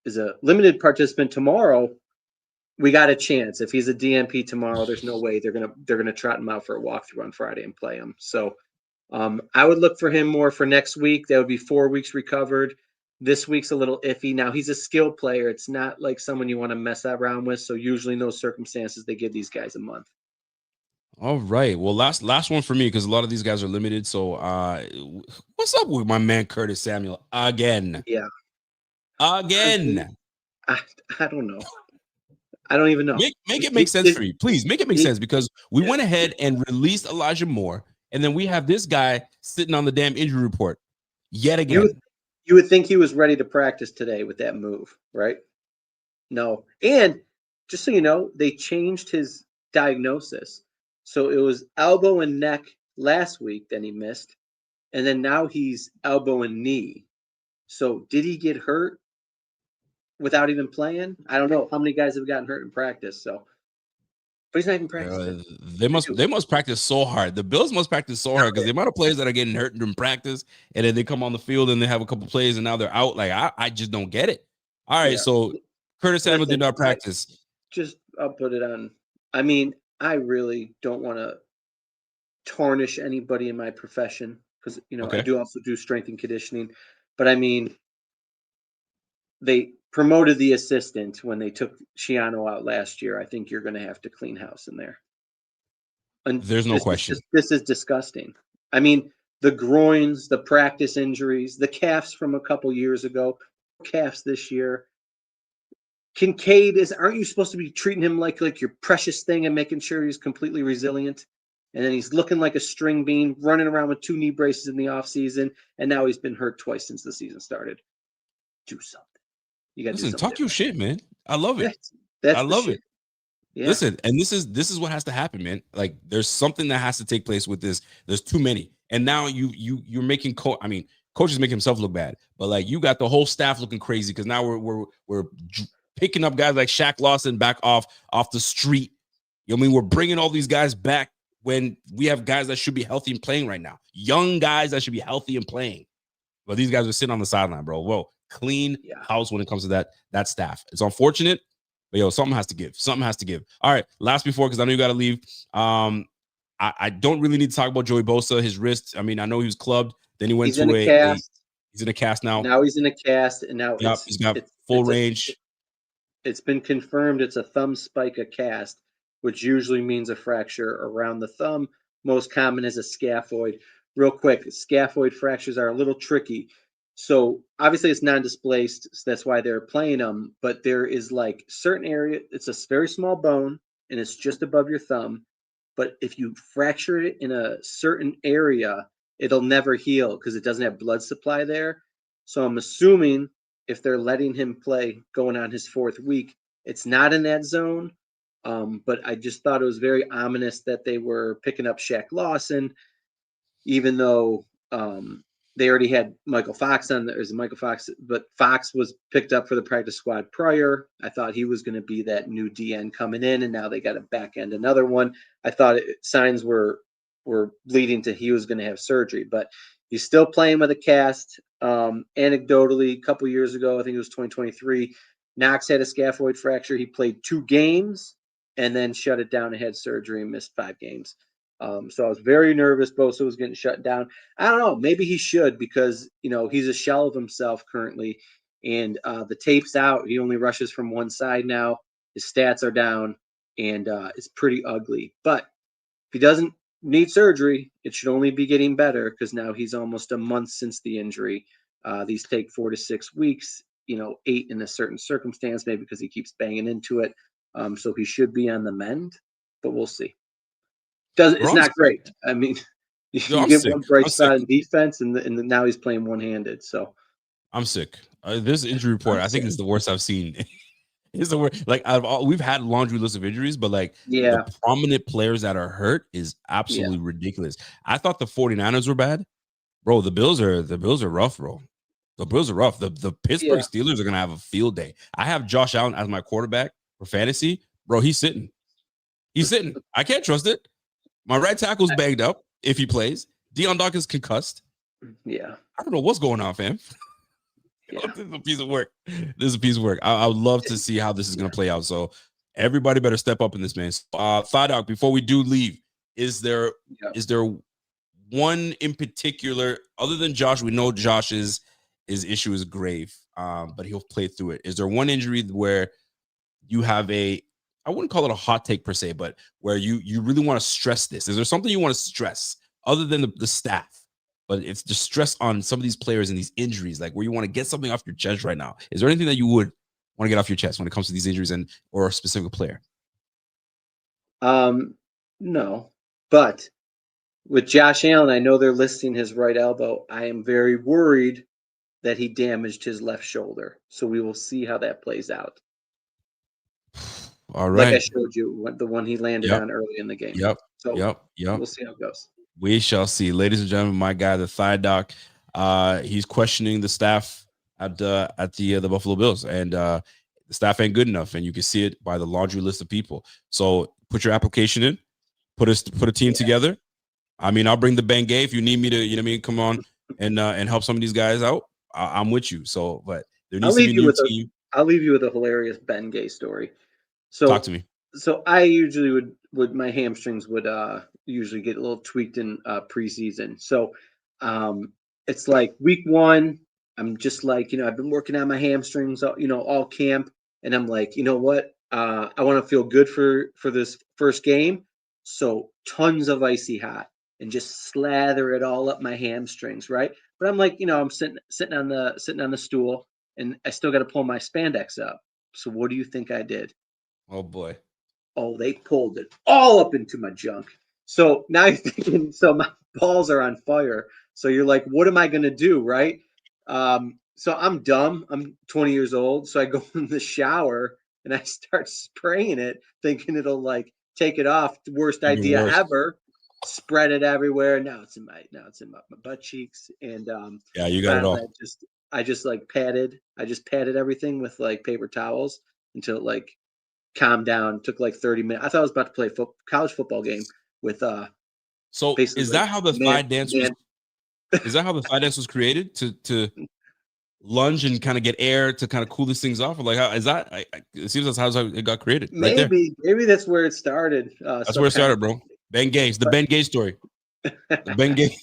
is a limited participant tomorrow, we got a chance. If he's a DNP tomorrow, there's no way they're gonna trot him out for a walkthrough on Friday and play him. So I would look for him more for next week. That would be 4 weeks recovered. This week's a little iffy. Now he's a skill player. It's not like someone you want to mess around with. So usually in those circumstances, they give these guys a month. All right. Well, last one for me because a lot of these guys are limited. So, what's up with my man Curtis Samuel again? Yeah, again. I don't know. I don't even know. Make it make sense for you, please. Make it make sense because we went ahead and released Elijah Moore, and then we have this guy sitting on the damn injury report yet again. You would think he was ready to practice today with that move, right? No, and just so you know, they changed his diagnosis. So it was elbow and neck last week, then he missed. And then now he's elbow and knee. So did he get hurt? without even playing. I don't know how many guys have gotten hurt in practice. So, but he's not even practicing. They must practice so hard. The Bills must practice so hard because the amount of players that are getting hurt in practice, and then they come on the field and they have a couple plays and now they're out. Like I just don't get it. All right, so Curtis Samuel did not practice. I'll put it on. I mean, I really don't want to tarnish anybody in my profession because I do also do strength and conditioning, but I mean, they promoted the assistant when they took Shiano out last year. I think you're going to have to clean house in there. And there's no question. This is disgusting. I mean, the groins, the practice injuries, the calves from a couple years ago, calves this year. Kincaid aren't you supposed to be treating him like your precious thing and making sure he's completely resilient? And then he's looking like a string bean, running around with 2 knee braces in the offseason, and now he's been hurt twice since the season started. Do something. You got to listen. Talk your shit, man. I love it. I love it. Yeah. Listen, and this is what has to happen, man. Like, there's something that has to take place with this. There's too many, and now you're making coach is making himself look bad, but like you got the whole staff looking crazy because now we're picking up guys like Shaq Lawson back off the street. You know what I mean? We're bringing all these guys back when we have guys that should be healthy and playing right now. Young guys that should be healthy and playing. But these guys are sitting on the sideline, bro. Whoa, clean house when it comes to that staff. It's unfortunate, but something has to give. Something has to give. All right, last before, because I know you got to leave. I don't really need to talk about Joey Bosa, his wrist. I mean, I know he was clubbed. Then he went he's in a cast. He's in a cast now. Now he's in a cast, and now he's got full range. It's been confirmed it's a thumb spica cast, which usually means a fracture around the thumb. Most common is a scaphoid. Real quick, scaphoid fractures are a little tricky. So obviously it's non-displaced, so that's why they're playing them. But there is like certain area, it's a very small bone, and it's just above your thumb. But if you fracture it in a certain area, it'll never heal because it doesn't have blood supply there. So I'm assuming if they're letting him play going on his 4th week, it's not in that zone. But I just thought it was very ominous that they were picking up Shaq Lawson, even though they already had Michael Fox on there. Michael Fox, but Fox was picked up for the practice squad prior. I thought he was going to be that new DN coming in, and now they got to back end another one. I thought signs were leading to he was going to have surgery, but he's still playing with a cast. Anecdotally, a couple years ago, I think it was 2023, Knox had a scaphoid fracture. He played 2 games and then shut it down and had surgery and missed 5 games. So I was very nervous Bosa was getting shut down. I don't know. Maybe he should because, he's a shell of himself currently. And the tape's out. He only rushes from one side now. His stats are down. And it's pretty ugly. But if he doesn't need surgery, it should only be getting better because now he's almost a month since the injury. These take 4 to 6 weeks, 8 in a certain circumstance, maybe because he keeps banging into it. So he should be on the mend, but we'll see. It's not great. I mean, you get one bright spot in defense, and now he's playing one-handed. So I'm sick. This injury report, I think, is the worst I've seen. It's the worst. Like we've had laundry list of injuries, but like the prominent players that are hurt is absolutely ridiculous. I thought the 49ers were bad, bro. The Bills are rough, bro. The Bills are rough. The Pittsburgh Steelers are gonna have a field day. I have Josh Allen as my quarterback for fantasy, bro. He's sitting. I can't trust it. My right tackle's banged up if he plays. Dion Dawkins concussed. Yeah. I don't know what's going on, fam. This is a piece of work. I would love to see how this is going to play out. So everybody better step up in this, man. Fidoc, before we do leave, is there one in particular, other than Josh? We know Josh's issue is grave, but he'll play through it. Is there one injury where you have I wouldn't call it a hot take per se, but where you really want to stress this? Is there something you want to stress other than the staff? But it's just stress on some of these players and these injuries, like where you want to get something off your chest right now. Is there anything that you would want to get off your chest when it comes to these injuries or a specific player? No, but with Josh Allen, I know they're listing his right elbow. I am very worried that he damaged his left shoulder. So we will see how that plays out. All right. Like I showed you, the one he landed on early in the game. Yep. So yep. We'll see how it goes. We shall see. Ladies and gentlemen, my guy, the Thigh Doc, he's questioning the staff at the Buffalo Bills, and the staff ain't good enough, and you can see it by the laundry list of people. So put your application in, put a team together. I mean, I'll bring the Bengay if you need me to. You know what I mean? Come on and help some of these guys out. I'm with you. So, but there I'll needs to be leave a you new with team. I'll leave you with a hilarious Ben Gay story. Talk So to me. so I usually would my hamstrings would usually get a little tweaked in preseason. So it's like week 1, I'm just like, I've been working on my hamstrings all camp, and I'm like, you know what? I want to feel good for this first game. So tons of icy hot and just slather it all up my hamstrings, right? But I'm like, I'm sitting on the stool, and I still got to pull my spandex up. So what do you think I did? Oh boy. Oh, they pulled it all up into my junk. So now you're thinking, so my balls are on fire. So you're like, what am I going to do? Right. So I'm dumb. I'm 20 years old. So I go in the shower and I start spraying it, thinking it'll like take it off. The worst Even idea worse. ever. Spread it everywhere. Now it's in my butt cheeks. And Yeah, you got it all. I just like patted everything with like paper towels until it like calmed down. Took like 30 minutes. I thought I was about to play a college football game with So basically is like that how the thigh dance was? Is that how the thigh dance was created to lunge and kind of get air to kind of cool these things off? Or like, how is that? It seems that's how it got created. Right there. Maybe that's where it started. That's where it started, bro. Ben Gay. It's the Ben Gay story. The Ben Gay.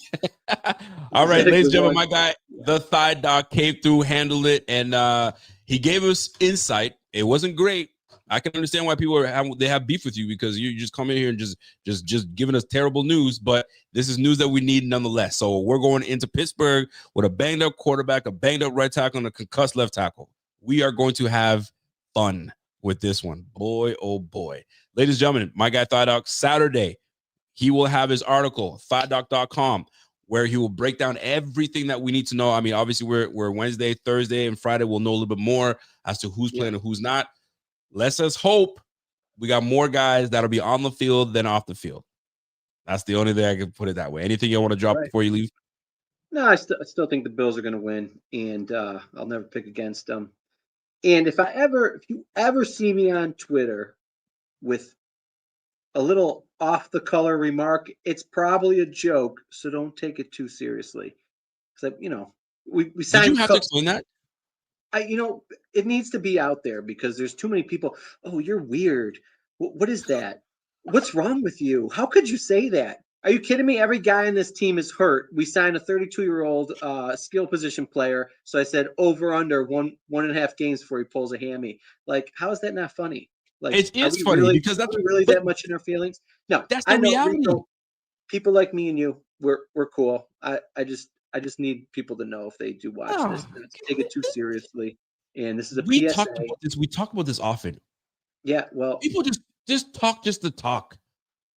All right, ladies and gentlemen, my guy, the Thigh Doc, came through, handled it, and he gave us insight. It wasn't great. I can understand why people have beef with you, because you just come in here and just giving us terrible news, but this is news that we need nonetheless. So we're going into Pittsburgh with a banged up quarterback, a banged up right tackle, and a concussed left tackle. We are going to have fun with this one. Boy, oh boy. Ladies and gentlemen, my guy Thigh Doc, Saturday, he will have his article, thighdoc.com, where he will break down everything that we need to know. I mean, obviously we're Wednesday, Thursday, and Friday. We'll know a little bit more as to who's playing and who's not. Let's just hope we got more guys that'll be on the field than off the field. That's the only thing I can put it that way. Anything you want to drop before you leave? No, I still think the Bills are going to win, and I'll never pick against them. And if you ever see me on Twitter with a little off the color remark, it's probably a joke, so don't take it too seriously. So we signed. Did you have to explain that? It needs to be out there because there's too many people. Oh, you're weird. What is that? What's wrong with you? How could you say that? Are you kidding me? Every guy on this team is hurt. We signed a 32-year-old skill position player. So I said over under 1.5 games before he pulls a hammy. Like, how is that not funny? Like, it is funny because that's really that much in our feelings. No, that's the reality. Rico, people like me and you, we're cool. I just need people to know if they do watch this, not to take it too seriously. And this is a PSA. We talk about this often. Yeah, well, people just talk just to talk.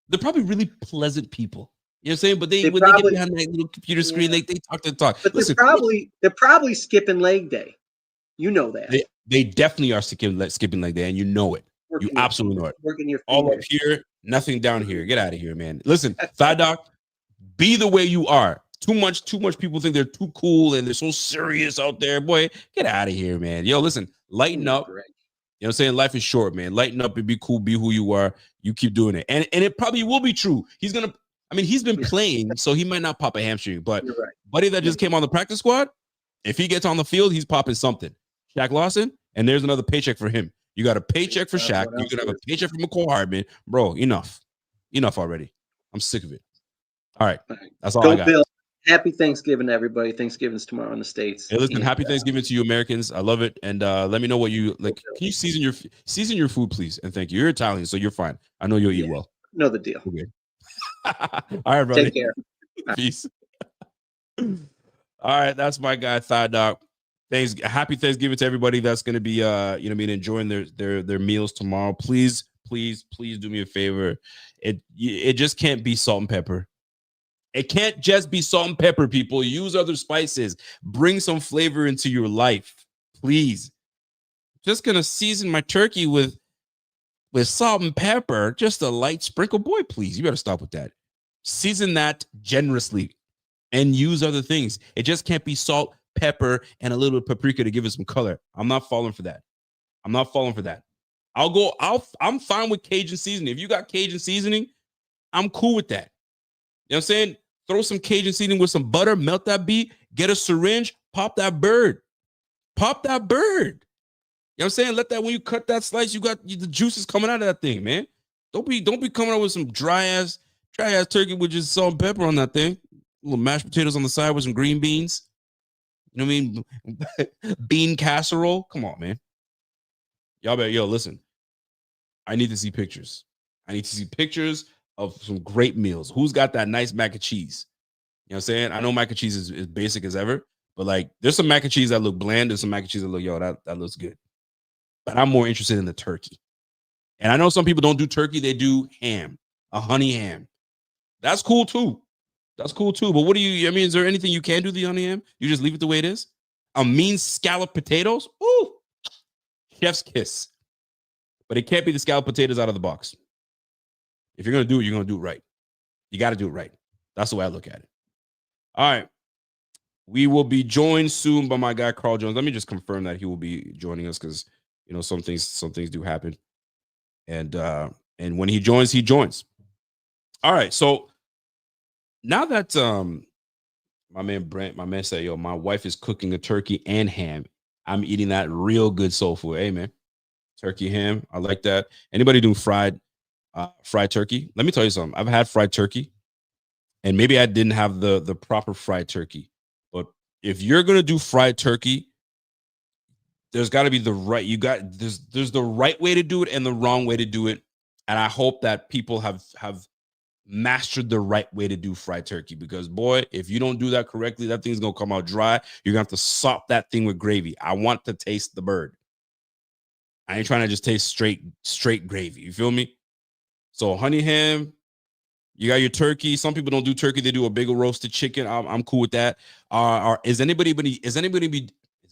They're probably really pleasant people. You know what I'm saying? But when they get behind that little computer screen, they talk to talk. But listen, they're probably skipping leg day. You know that. They definitely are skipping leg day, and you know it. You absolutely know it. Working your all up here, nothing down here. Get out of here, man. Listen, Thigh Doc, be the way you are. Too much people think they're too cool and they're so serious out there. Boy, get out of here, man. Yo, listen, lighten up. You know what I'm saying? Life is short, man. Lighten up and be cool. Be who you are. You keep doing it. And it probably will be true. He's been playing, so he might not pop a hamstring. But buddy that just came on the practice squad, if he gets on the field, he's popping something. Shaq Lawson, and there's another paycheck for him. You got a paycheck for Shaq. You're going to have a paycheck for McCall Hardman. Bro, enough. Enough already. I'm sick of it. All right. That's all I got. Bill. Happy Thanksgiving to everybody. Thanksgiving's tomorrow in the States. Hey, listen, happy Thanksgiving to you Americans. I love it. And let me know what you like. Can you season your food, please? And thank you. You're Italian, so you're fine. I know you'll eat well. Know the deal. Okay. All right, brother. Take care. Peace. All right, that's my guy, Thigh Doc. Happy Thanksgiving to everybody that's going to be enjoying their meals tomorrow. Please do me a favor. It just can't be salt and pepper. It can't just be salt and pepper, people. Use other spices. Bring some flavor into your life, please. Just gonna season my turkey with salt and pepper, just a light sprinkle. Boy, please, you better stop with that. Season that generously and use other things. It just can't be salt, pepper, and a little paprika to give it some color. I'm not falling for that. I'm fine with Cajun seasoning. If you got Cajun seasoning, I'm cool with that. You know what I'm saying? Throw some Cajun seasoning with some butter, melt that beet, get a syringe, pop that bird. Pop that bird. You know what I'm saying? Let that, when you cut that slice, you got the juices coming out of that thing, man. Don't be coming out with some dry ass turkey with just salt and pepper on that thing. Little mashed potatoes on the side with some green beans. You know what I mean? Bean casserole. Come on, man. Y'all better, listen. I need to see pictures. I need to see pictures of some great meals. Who's got that nice mac and cheese? You know what I'm saying? I know mac and cheese is basic as ever, but like there's some mac and cheese that look bland. There's some mac and cheese that look, that looks good. But I'm more interested in the turkey. And I know some people don't do turkey. They do ham, a honey ham. That's cool too. But what do you, is there anything you can do the honey ham? You just leave it the way it is? A mean scallop potatoes? Ooh, chef's kiss. But it can't be the scallop potatoes out of the box. If you're going to do it, you're going to do it right. You got to do it right. That's the way I look at it. All right. We will be joined soon by my guy, Carl Jones. Let me just confirm that he will be joining us because, some things do happen. And when he joins. All right. So now that my man Brent, said, my wife is cooking a turkey and ham. I'm eating that real good soul food. Hey, man. Turkey, ham. I like that. Anybody doing fried turkey? Let me tell you something. I've had fried turkey, and maybe I didn't have the proper fried turkey. But if you're gonna do fried turkey, there's got to be the right. There's the right way to do it and the wrong way to do it. And I hope that people have mastered the right way to do fried turkey, because boy, if you don't do that correctly, that thing's gonna come out dry. You're gonna have to sop that thing with gravy. I want to taste the bird. I ain't trying to just taste straight gravy. You feel me? So honey ham, you got your turkey. Some people don't do turkey; they do a big roasted chicken. I'm cool with that. Is anybody?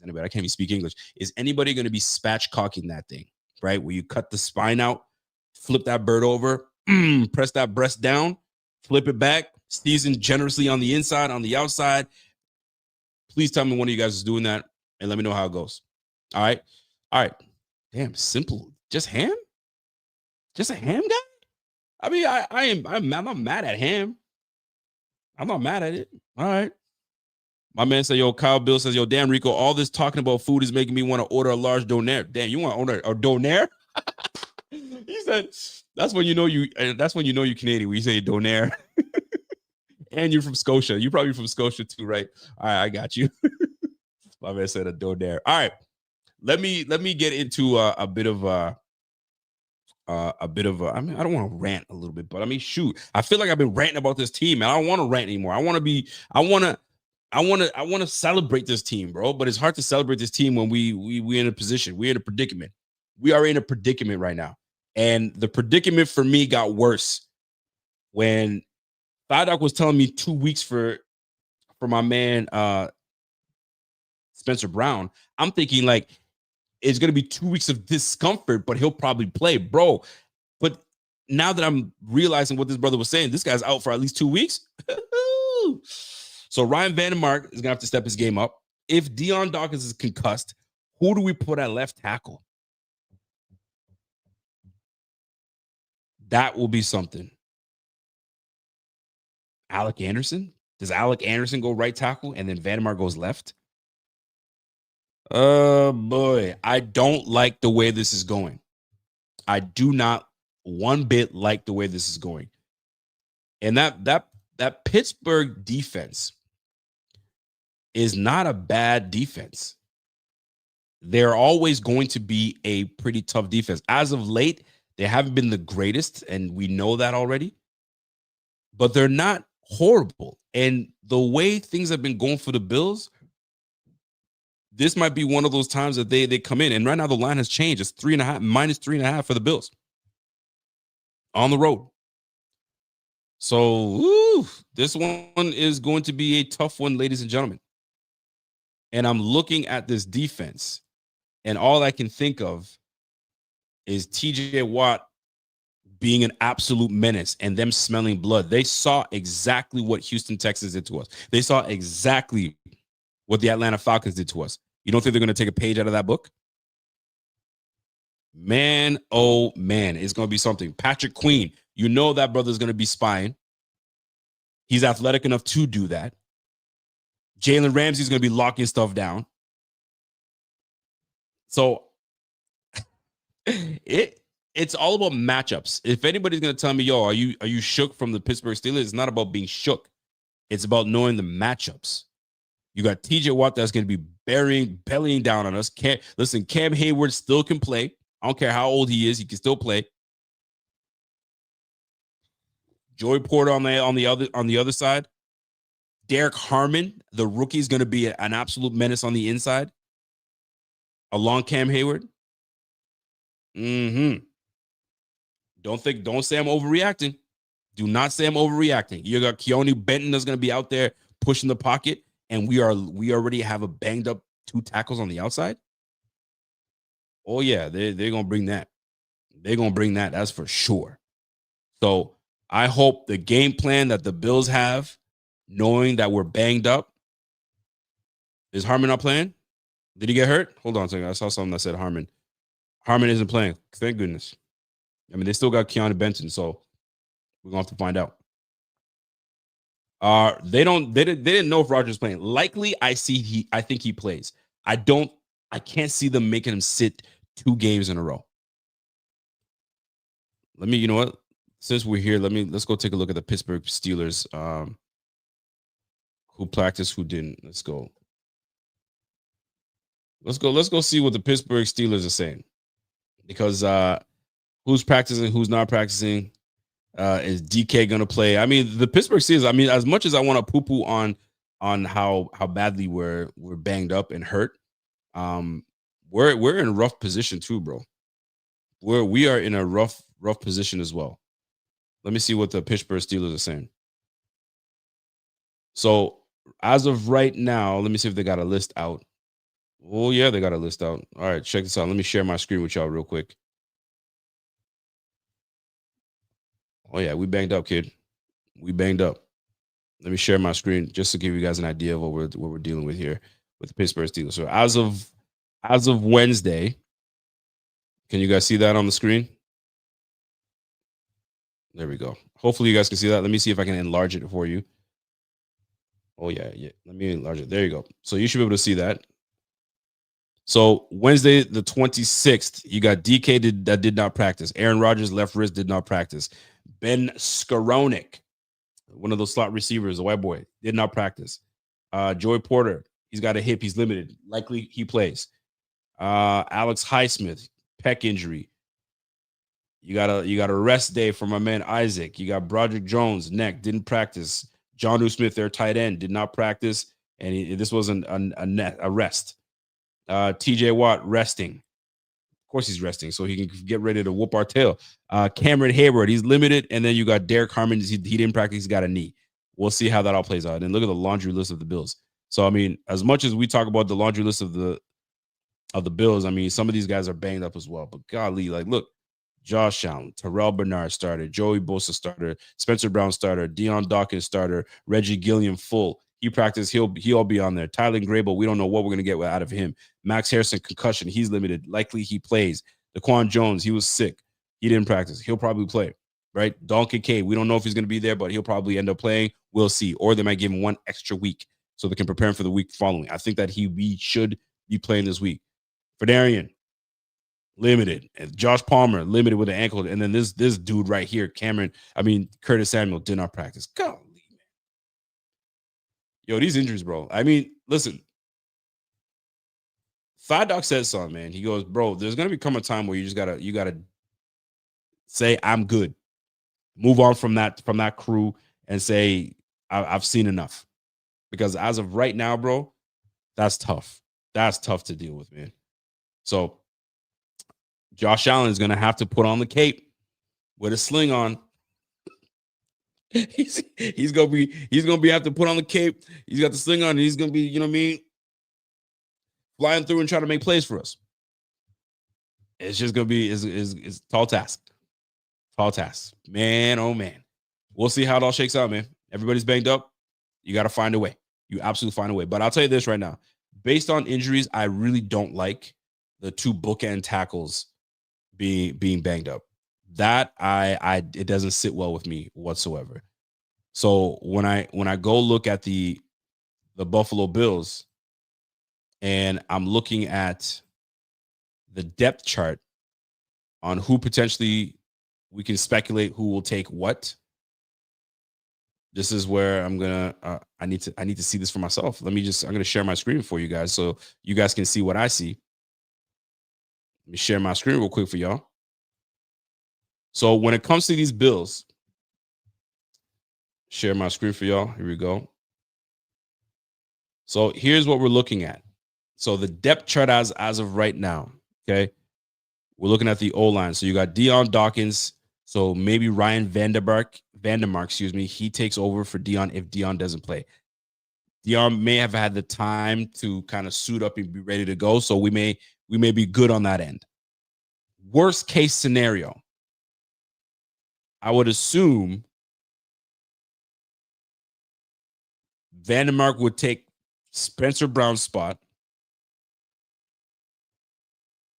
I can't even speak English. Is anybody going to be spatchcocking that thing? Right, where you cut the spine out, flip that bird over, press that breast down, flip it back, season generously on the inside, on the outside. Please tell me one of you guys is doing that, and let me know how it goes. All right. Damn, simple. Just ham? Just a ham guy? I mean, I'm not mad at ham. I'm not mad at it. All right. My man said, Kyle Bill says, damn, Rico, all this talking about food is making me want to order a large donaire. Damn, you want to order a donaire? He said, that's when you know you're Canadian, when you say donaire. And you're from Scotia. You're probably from Scotia too, right? All right, I got you. My man said a donaire. All right. Let me get into a bit of I don't want to rant a little bit, but shoot, I feel like I've been ranting about this team, and I don't want to rant anymore. I want to celebrate this team, bro. But it's hard to celebrate this team when we're in a position, we're in a predicament. We are in a predicament right now, and the predicament for me got worse when Doc was telling me 2 weeks for my man Spencer Brown. I'm thinking like, it's going to be 2 weeks of discomfort, but he'll probably play, bro. But now that I'm realizing what this brother was saying, this guy's out for at least 2 weeks. So Ryan Vandermark is going to have to step his game up. If Dion Dawkins is concussed, who do we put at left tackle? That will be something. Alec Anderson? Does Alec Anderson go right tackle and then Vandermark goes left? Boy, I don't like the way this is going. I do not one bit like the way this is going. And that Pittsburgh defense is not a bad defense. They're always going to be a pretty tough defense. As of late, they haven't been the greatest, and we know that already. But they're not horrible. And the way things have been going for the Bills, this might be one of those times that they come in. And right now the line has changed. It's -3.5 for the Bills on the road. So this one is going to be a tough one, ladies and gentlemen. And I'm looking at this defense, and all I can think of is TJ Watt being an absolute menace and them smelling blood. They saw exactly what Houston Texans did to us. They saw exactly what the Atlanta Falcons did to us. You don't think they're going to take a page out of that book? Man, oh man, it's going to be something. Patrick Queen, you know that brother's going to be spying. He's athletic enough to do that. Jalen Ramsey's going to be locking stuff down. So it's all about matchups. If anybody's going to tell me, yo, are you shook from the Pittsburgh Steelers? It's not about being shook. It's about knowing the matchups. You got TJ Watt that's going to be bellying down on us. Cam Hayward still can play. I don't care how old he is. He can still play. Joey Porter on the other side. Derek Harmon, the rookie, is going to be an absolute menace on the inside. Along Cam Hayward. Don't say I'm overreacting. Do not say I'm overreacting. You got Keone Benton that's going to be out there pushing the pocket, and we already have a banged up 2 tackles on the outside. Oh yeah, they're going to bring that. They're going to bring that. That's for sure. So I hope the game plan that the Bills have, knowing that we're banged up. Is Harmon not playing? Did he get hurt? Hold on a second. I saw something that said Harmon. Harmon isn't playing. Thank goodness. I mean, they still got Keone Benton, so we're gonna have to find out. They didn't know if Rodgers is playing. Likely, I think he plays. I can't see them making him sit 2 games in a row. You know what? Since we're here, let's go take a look at the Pittsburgh Steelers. Who practiced, who didn't. Let's go. Let's go see what the Pittsburgh Steelers are saying. Because who's practicing, who's not practicing? Is DK gonna play? I mean, the Pittsburgh Steelers, I mean, as much as I want to poo-poo on how badly we're banged up and hurt, we're in a rough position too, bro. We are in a rough position as well. Let me see what the Pittsburgh Steelers are saying. So as of right now, let me see if they got a list out. Oh, yeah, they got a list out. All right, check this out. Let me share my screen with y'all real quick. Oh, yeah, we banged up, kid. We banged up. Let me share my screen just to give you guys an idea of what we're dealing with here with the Pittsburgh Steelers. So as of Wednesday, can you guys see that on the screen? There we go. Hopefully you guys can see that. Let me see if I can enlarge it for you. Oh, yeah. Let me enlarge it. There you go. So you should be able to see that. So Wednesday, the 26th, you got DK that did not practice. Aaron Rodgers, left wrist, did not practice. Ben Skowronek, one of those slot receivers, a white boy, did not practice. Joey Porter, he's got a hip. He's limited. Likely he plays. Alex Highsmith, pec injury. You got a rest day for my man Isaac. You got Broderick Jones, neck, didn't practice. Jonnu Smith, their tight end, did not practice, and this wasn't a rest. TJ Watt resting. Of course he's resting, so he can get ready to whoop our tail. Cameron Hayward, he's limited, and then you got Derek Harmon. He didn't practice. He's got a knee. We'll see how that all plays out. And look at the laundry list of the Bills. So I mean, as much as we talk about the laundry list of the Bills, I mean, some of these guys are banged up as well. But golly, like look. Josh Allen, Terrell Bernard starter, Joey Bosa starter, Spencer Brown starter, Dion Dawkins starter, Reggie Gilliam full. He practiced. He'll be on there. Tyler Grable, we don't know what we're gonna get out of him. Max Harrison, concussion, he's limited. Likely he plays. Daquan Jones, he was sick. He didn't practice. He'll probably play. Right? Dalton Kincaid, we don't know if he's gonna be there, but he'll probably end up playing. We'll see. Or they might give him 1 extra week so they can prepare him for the week following. I think that he should be playing this week. Ferdarian, limited. And Josh Palmer, limited with an ankle. And then this dude right here, Curtis Samuel, did not practice. Golly, man. Yo, these injuries, bro. I mean, listen. Thigh Doc says something, man. He goes, bro, there's gonna become a time where you gotta say, I'm good. Move on from that crew and say, I've seen enough. Because as of right now, bro, that's tough. That's tough to deal with, man. So Josh Allen is going to have to put on the cape with a sling on. he's going to have to put on the cape. He's got the sling on, and he's going to be, you know what I mean, flying through and trying to make plays for us. It's just going to be it's tall task. Tall task. Man, oh man. We'll see how it all shakes out, man. Everybody's banged up. You got to find a way. You absolutely find a way. But I'll tell you this right now. Based on injuries, I really don't like the two bookend tackles being banged up. That it doesn't sit well with me whatsoever. So when I go look at the Buffalo Bills and I'm looking at the depth chart on who potentially we can speculate who will take what. This is where I'm gonna I need to see this for myself. I'm gonna share my screen for you guys so you guys can see what I see. Let me share my screen real quick for y'all. So when it comes to these Bills, share my screen for y'all. Here we go. So here's what we're looking at. So the depth chart as of right now, okay? We're looking at the O-line. So you got Dion, Dawkins. So maybe Ryan Vandermark, excuse me, he takes over for Dion if Dion doesn't play. Dion may have had the time to kind of suit up and be ready to go. So we may be good on that end. Worst case scenario, I would assume Vandermark would take Spencer Brown's spot.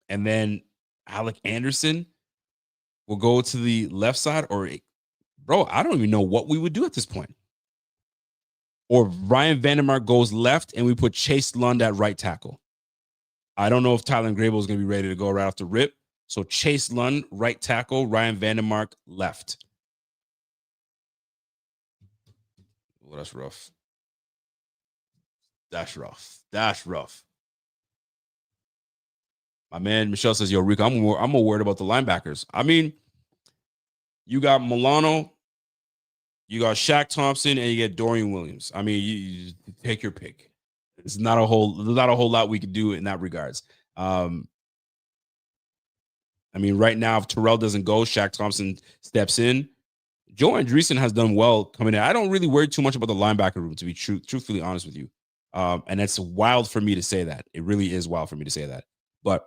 And then Alec Anderson will go to the left side, or bro, I don't even know what we would do at this point. Or Ryan Vandermark goes left and we put Chase Lund at right tackle. I don't know if Tyler Grable is going to be ready to go right off the rip. So Chase Lund, right tackle, Ryan Vandermark, left. Well, that's rough. That's rough. My man Michelle says, "Yo, Rico, I'm more worried about the linebackers. I mean, you got Milano, you got Shaq Thompson, and you get Dorian Williams. I mean, you take your pick. There's not a whole lot we could do in that regards. I mean, right now, if Terrell doesn't go, Shaq Thompson steps in. Joe Andreessen has done well coming in. I don't really worry too much about the linebacker room, to be truthfully honest with you. And it's wild for me to say that. It really is wild for me to say that. But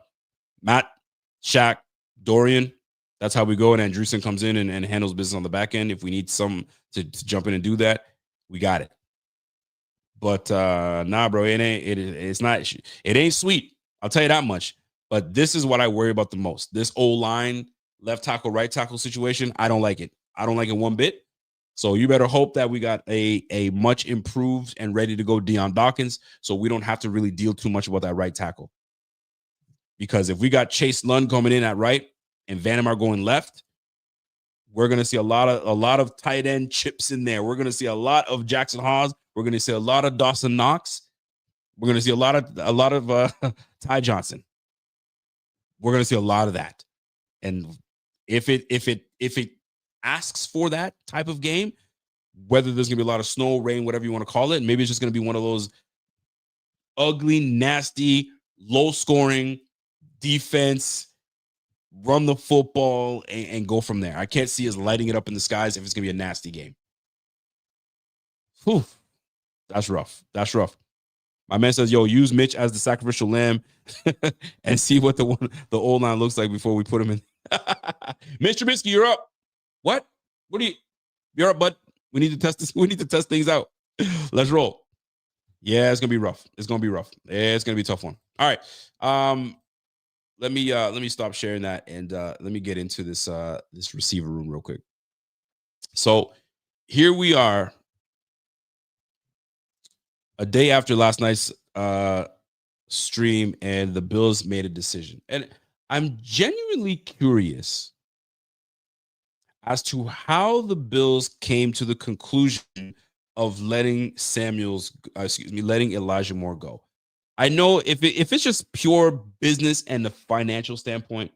Matt, Shaq, Dorian, that's how we go. And Andreessen comes in and handles business on the back end. If we need some to jump in and do that, we got it. But nah, bro, it ain't sweet. I'll tell you that much. But this is what I worry about the most. This O-line, left tackle, right tackle situation, I don't like it. I don't like it one bit. So you better hope that we got a much improved and ready to go Dion Dawkins, so we don't have to really deal too much about that right tackle. Because if we got Chase Lund coming in at right and Vandermark going left, we're going to see a lot of tight end chips in there. We're going to see a lot of Jackson Hawes. We're going to see a lot of Dawson Knox. We're going to see a lot of Ty Johnson. We're going to see a lot of that. And if it asks for that type of game, whether there's going to be a lot of snow, rain, whatever you want to call it, maybe it's just going to be one of those ugly, nasty, low-scoring defense, run the football, and go from there. I can't see us lighting it up in the skies if it's going to be a nasty game. Whew. That's rough. My man says, yo, use Mitch as the sacrificial lamb and see what the old line looks like before we put him in. Mitch Trubisky, you're up. What? You're up, bud. We need to test this. We need to test things out. Let's roll. Yeah, it's gonna be rough. It's gonna be a tough one. All right. Let me stop sharing that and let me get into this receiver room real quick. So here we are, a day after last night's stream, and the Bills made a decision. And I'm genuinely curious as to how the Bills came to the conclusion of letting Elijah Moore go. I know if it's just pure business and the financial standpoint,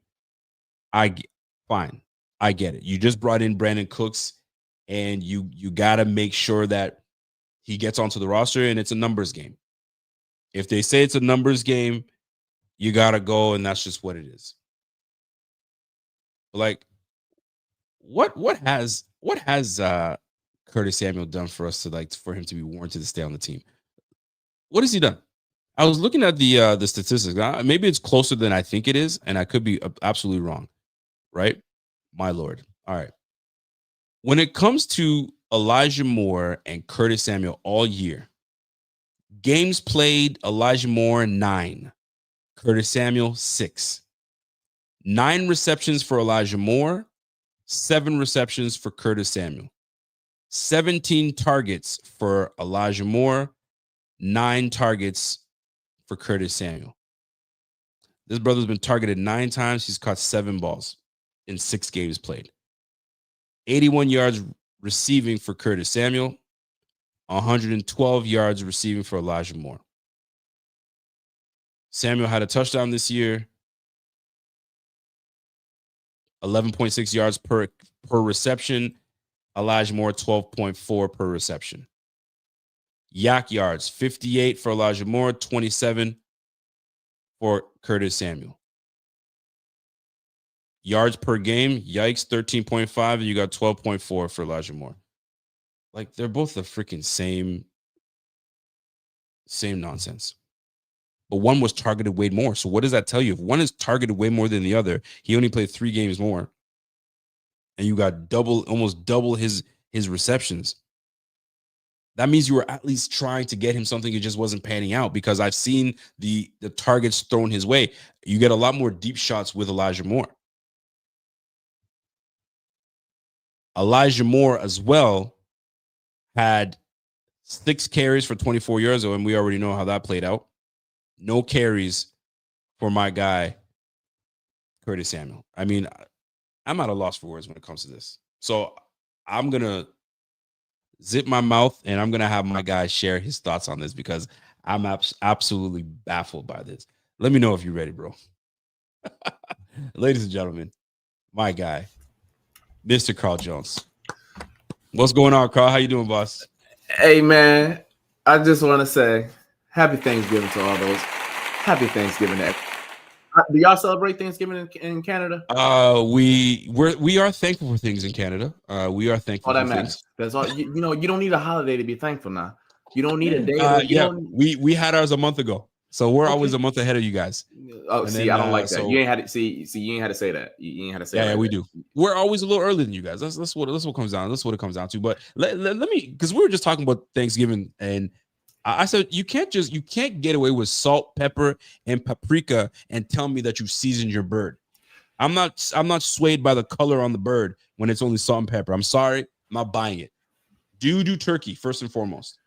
fine. I get it. You just brought in Brandon Cooks, and you got to make sure that he gets onto the roster, and it's a numbers game. If they say it's a numbers game, you got to go, and that's just what it is. Like, what has Curtis Samuel done for us for him to be warranted to stay on the team? What has he done? I was looking at the statistics. Maybe it's closer than I think it is, and I could be absolutely wrong. Right? My Lord. All right. When it comes to Elijah Moore and Curtis Samuel all year, Games played, Elijah Moore, 9. Curtis Samuel, 6. 9 receptions for Elijah Moore, 7 receptions for Curtis Samuel. 17 targets for Elijah Moore, 9 targets for Curtis Samuel. This brother's been targeted 9 times. He's caught 7 balls in 6 games played. 81 yards receiving for Curtis Samuel, 112 yards receiving for Elijah Moore. Samuel had a touchdown this year, 11.6 yards per reception. Elijah Moore, 12.4 per reception. Yak yards, 58 for Elijah Moore, 27 for Curtis Samuel. Yards per game, yikes, 13.5, and you got 12.4 for Elijah Moore. Like, they're both the freaking same nonsense. But one was targeted way more. So what does that tell you? If one is targeted way more than the other, he only played 3 games more, and you got almost double his receptions. That means you were at least trying to get him something. It just wasn't panning out, because I've seen the targets thrown his way. You get a lot more deep shots with Elijah Moore. Elijah Moore as well had 6 carries for 24 yards, and we already know how that played out. No carries for my guy, Curtis Samuel. I mean, I'm at a loss for words when it comes to this. So I'm going to zip my mouth, and I'm going to have my guy share his thoughts on this, because I'm absolutely baffled by this. Let me know if you're ready, bro. Ladies and gentlemen, my guy, Mr. Carl Jones. What's going on, Carl? How you doing, boss? Hey, man, I just want to say happy Thanksgiving to all those. Happy Thanksgiving. Do y'all celebrate Thanksgiving in Canada? We are thankful for things in Canada. We are thankful that for matters. things. That's all. You know, you don't need a holiday to be thankful now. You don't need a day. We had ours a month ago, so we're always a month ahead of you guys. Oh, and see, then, I don't like that. So, you ain't had to see. You ain't had to say that. You ain't had to say. Yeah, we do. We're always a little earlier than you guys. That's what comes down. That's what it comes down to. But let me, because we were just talking about Thanksgiving, and I said you can't get away with salt, pepper, and paprika and tell me that you seasoned your bird. I'm not swayed by the color on the bird when it's only salt and pepper. I'm sorry, I'm not buying it. Do you do turkey first and foremost?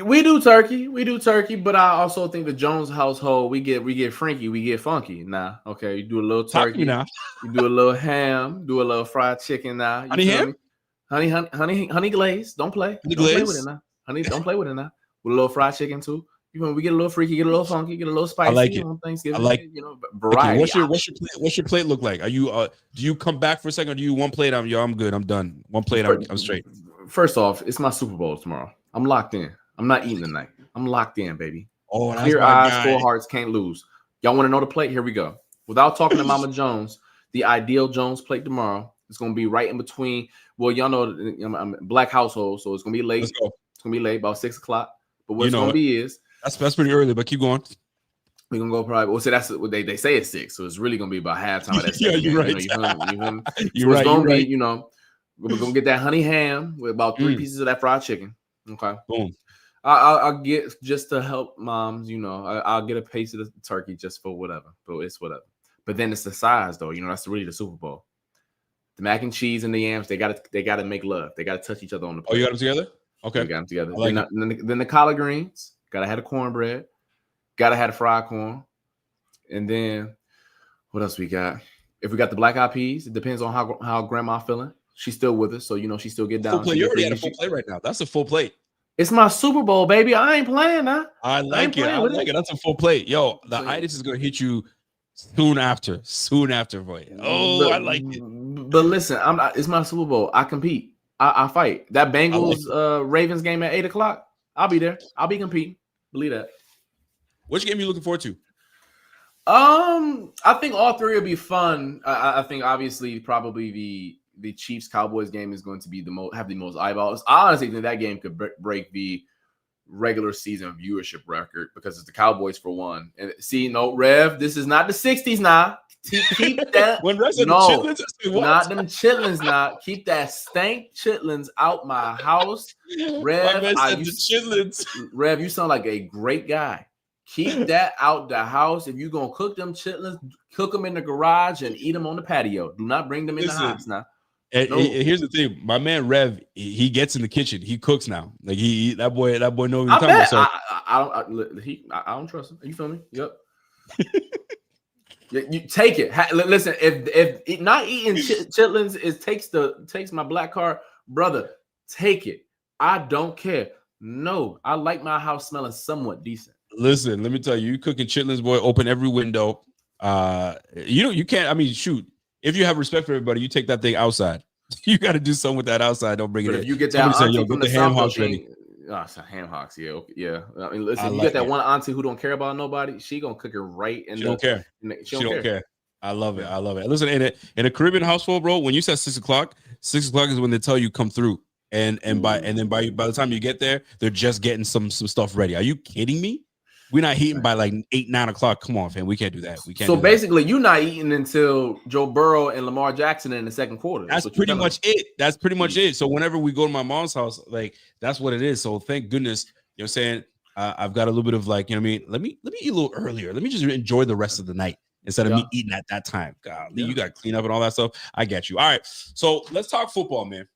We do turkey, but I also think the Jones household, we get Frankie, we get funky now. Okay, you do a little turkey now. You do a little ham, do a little fried chicken now. You honey ham? Honey glaze. Don't play. Don't play with it now. Honey, don't play with it now. With a little fried chicken too. We get a little freaky, get a little funky, get a little spicy. I like it. On Thanksgiving. I like it. Variety. Okay, what's your plate look like? Are you do you come back for a second, or do you one plate? I'm good. I'm done. One plate. I'm straight. First off, it's my Super Bowl tomorrow. I'm locked in. I'm not eating tonight. I'm locked in, baby. Oh, that's clear my eyes, guy. full hearts, can't lose. Y'all want to know the plate? Here we go. Without talking to Mama Jones, the ideal Jones plate tomorrow is going to be right in between. Well, y'all know I'm a black household, so it's going to be late. Let's go. It's going to be late, about 6 o'clock. But what's going to be is that's pretty early, but keep going. We're gonna go probably. Well, see, that's what they say it's 6, so it's really gonna be about halftime of that. Yeah, you're right. You're right. It's gonna be, we're gonna get that honey ham with about 3 pieces of that fried chicken. Okay. Boom. I'll get, just to help moms. I'll get a piece of the turkey just for whatever. But it's whatever. But then it's the size, though. That's really the Super Bowl. The mac and cheese and the yams. They gotta make love. They gotta touch each other on the plate. Oh, you got them together? Okay. We got them together. Like then the collard greens. Gotta have the cornbread. Gotta have the fried corn. And then what else we got? If we got the black eyed peas, it depends on how grandma feeling. She's still with us, so she still get down. Full plate. You already had a full plate right now. That's a full plate. It's my Super Bowl, baby. I ain't playing now. I like it. That's a full plate. Yo, the itis is gonna hit you soon after, boy. Oh, I like it. But listen, it's my Super Bowl. I compete. I fight. That Bengals Ravens game at 8 o'clock. I'll be there. I'll be competing. Believe that. Which game are you looking forward to? I think all 3 will be fun. I think obviously probably the Chiefs Cowboys game is going to be have the most eyeballs. I honestly think that game could break the regular season viewership record because it's the Cowboys for one. And see, no, Rev, this is not the 60s now. Keep that. When Rev said no, the chitlins, I said, what? not them chitlins now. Keep that stank chitlins out my house. Rev, My man said the chitlins. Rev, you sound like a great guy. Keep that out the house. If you're going to cook them chitlins, cook them in the garage and eat them on the patio. Do not bring them in the house now. And here's the thing, my man Rev, he gets in the kitchen, he cooks now. Like that boy knows what he's talking about. So I don't trust him. You feel me? Yep. You take it. Listen, if not eating chitlins takes my black card, brother, take it. I don't care. No, I like my house smelling somewhat decent. Listen, let me tell you, cooking chitlins, boy, open every window. You can't. I mean, shoot. If you have respect for everybody, you take that thing outside. You got to do something with that outside. Don't bring it in. If you get that auntie from the ham hocks ready. Ham hocks, yeah. I mean, listen, you get that one auntie who don't care about nobody. She gonna cook it right, and she don't care. She don't care. I love it. I love it. Listen, in a Caribbean household, bro, when you said 6 o'clock, 6 o'clock is when they tell you come through, and by the time you get there, they're just getting some stuff ready. Are you kidding me? We're not eating by like 8, 9 o'clock. Come on, fam. We can't do that. We can't. So basically, you're not eating until Joe Burrow and Lamar Jackson in the second quarter. That's pretty much it. That's pretty much it. So whenever we go to my mom's house, like that's what it is. So thank goodness, you know what I'm saying? I've got a little bit of like, you know what I mean? Let me eat a little earlier. Let me just enjoy the rest of the night instead of me eating at that time. God, you got to clean up and all that stuff. I get you. All right. So let's talk football, man.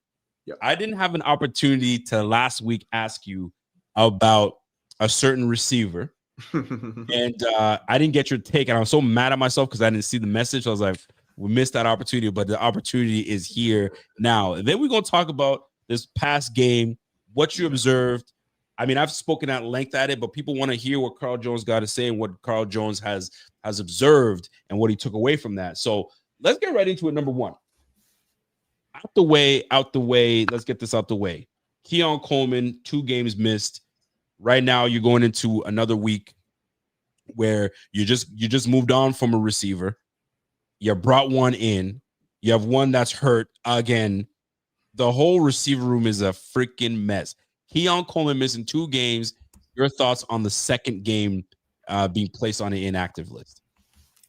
Yep. I didn't have an opportunity to last week ask you about a certain receiver. And I didn't get your take, and I was so mad at myself because I didn't see the message. I was like, we missed that opportunity, but the opportunity is here now. And then we're going to talk about this past game, what you observed. I mean, I've spoken at length at it, but people want to hear what Carl Jones got to say and what Carl Jones has observed and what he took away from that. So let's get right into it. Number one, out the way. Let's get this out the way. Keon Coleman, 2 games missed. Right now, you're going into another week where you just moved on from a receiver. You brought one in. You have one that's hurt again. The whole receiver room is a freaking mess. Keon Coleman missing 2 games. Your thoughts on the second game being placed on the inactive list?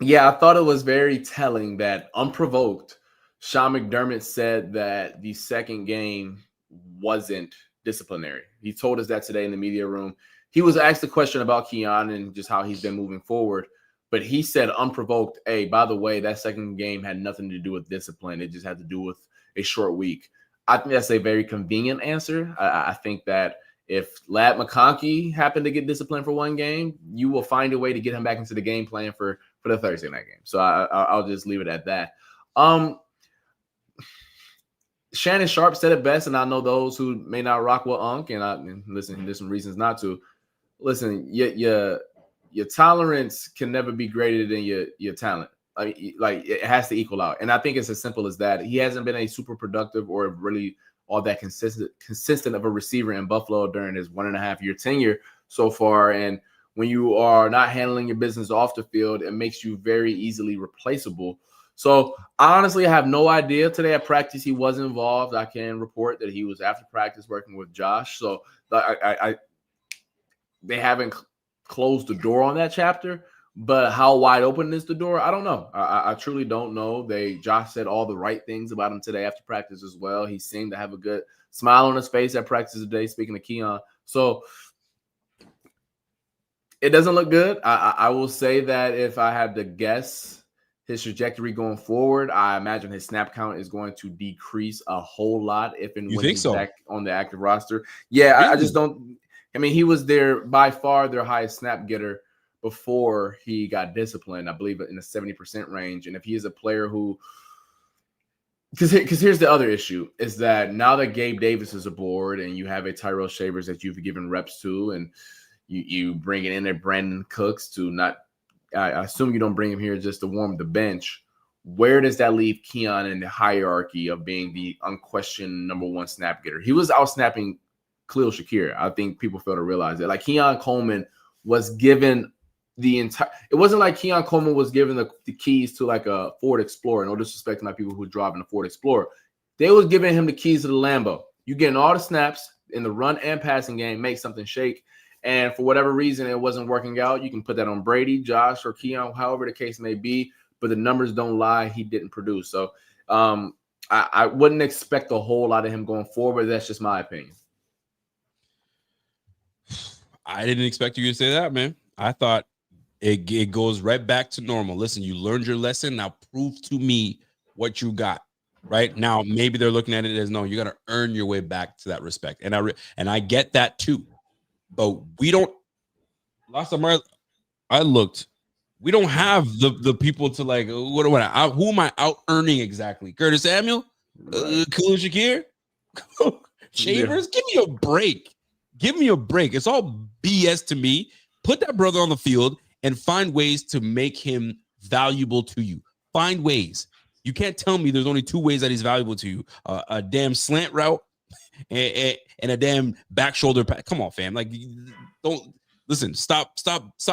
Yeah, I thought it was very telling that unprovoked, Sean McDermott said that the second game wasn't disciplinary. He told us that today in the media room. He was asked a question about Keon and just how he's been moving forward, but he said unprovoked, hey, by the way, that second game had nothing to do with discipline. It just had to do with a short week. I think that's a very convenient answer. I think that if Ladd McConkey happened to get disciplined for one game, you will find a way to get him back into the game plan for the Thursday night game. So I'll just leave it at that. Shannon Sharp said it best, and I know those who may not rock with Unc, and listen, there's some reasons not to. Listen, your tolerance can never be greater than your talent. Like it has to equal out, and I think it's as simple as that. He hasn't been a super productive or really all that consistent of a receiver in Buffalo during his 1.5-year tenure so far. And when you are not handling your business off the field, it makes you very easily replaceable. So honestly, I have no idea. Today at practice, he was involved. I can report that he was after practice working with Josh. So they haven't closed the door on that chapter. But how wide open is the door? I don't know. I truly don't know. Josh said all the right things about him today after practice as well. He seemed to have a good smile on his face at practice today, speaking of Keon. So it doesn't look good. I will say that if I had to guess his trajectory going forward, I imagine his snap count is going to decrease a whole lot if and when he's back on the active roster. Yeah, really? I just don't. I mean, he was by far their highest snap getter before he got disciplined, I believe in the 70% range. And if he is a player who, because here's the other issue, is that now that Gabe Davis is aboard and you have a Tyrell Shavers that you've given reps to, and you bring it in there, Brandon Cooks to not, I assume you don't bring him here just to warm the bench. Where does that leave Keon in the hierarchy of being the unquestioned number one snap getter? He was out snapping Khalil Shakir. I think people fail to realize that. Like Keon Coleman was given the entire, it wasn't like Keon Coleman was given the keys to like a Ford Explorer. No disrespect to my people who drive in a Ford Explorer. They was giving him the keys to the Lambo. You getting all the snaps in the run and passing game, make something shake. and for whatever reason it wasn't working out, you can put that on Brady, Josh, or Keon, however the case may be. But the numbers don't lie; he didn't produce. So I wouldn't expect a whole lot of him going forward. That's just my opinion. I didn't expect you to say that, man. I thought it goes right back to normal. Listen, you learned your lesson. Now prove to me what you got. Right now, maybe they're looking at it as no, you got to earn your way back to that respect, and I get that too. But we don't. Last time I looked, we don't have the people to like. Who am I out earning exactly? Curtis Samuel, Khalil Shakir, Chambers. Give me a break. Give me a break. It's all BS to me. Put that brother on the field and find ways to make him valuable to you. Find ways. You can't tell me there's only two ways that he's valuable to you: a damn slant route and a damn back shoulder pass. Come on, fam. Like, don't listen. Stop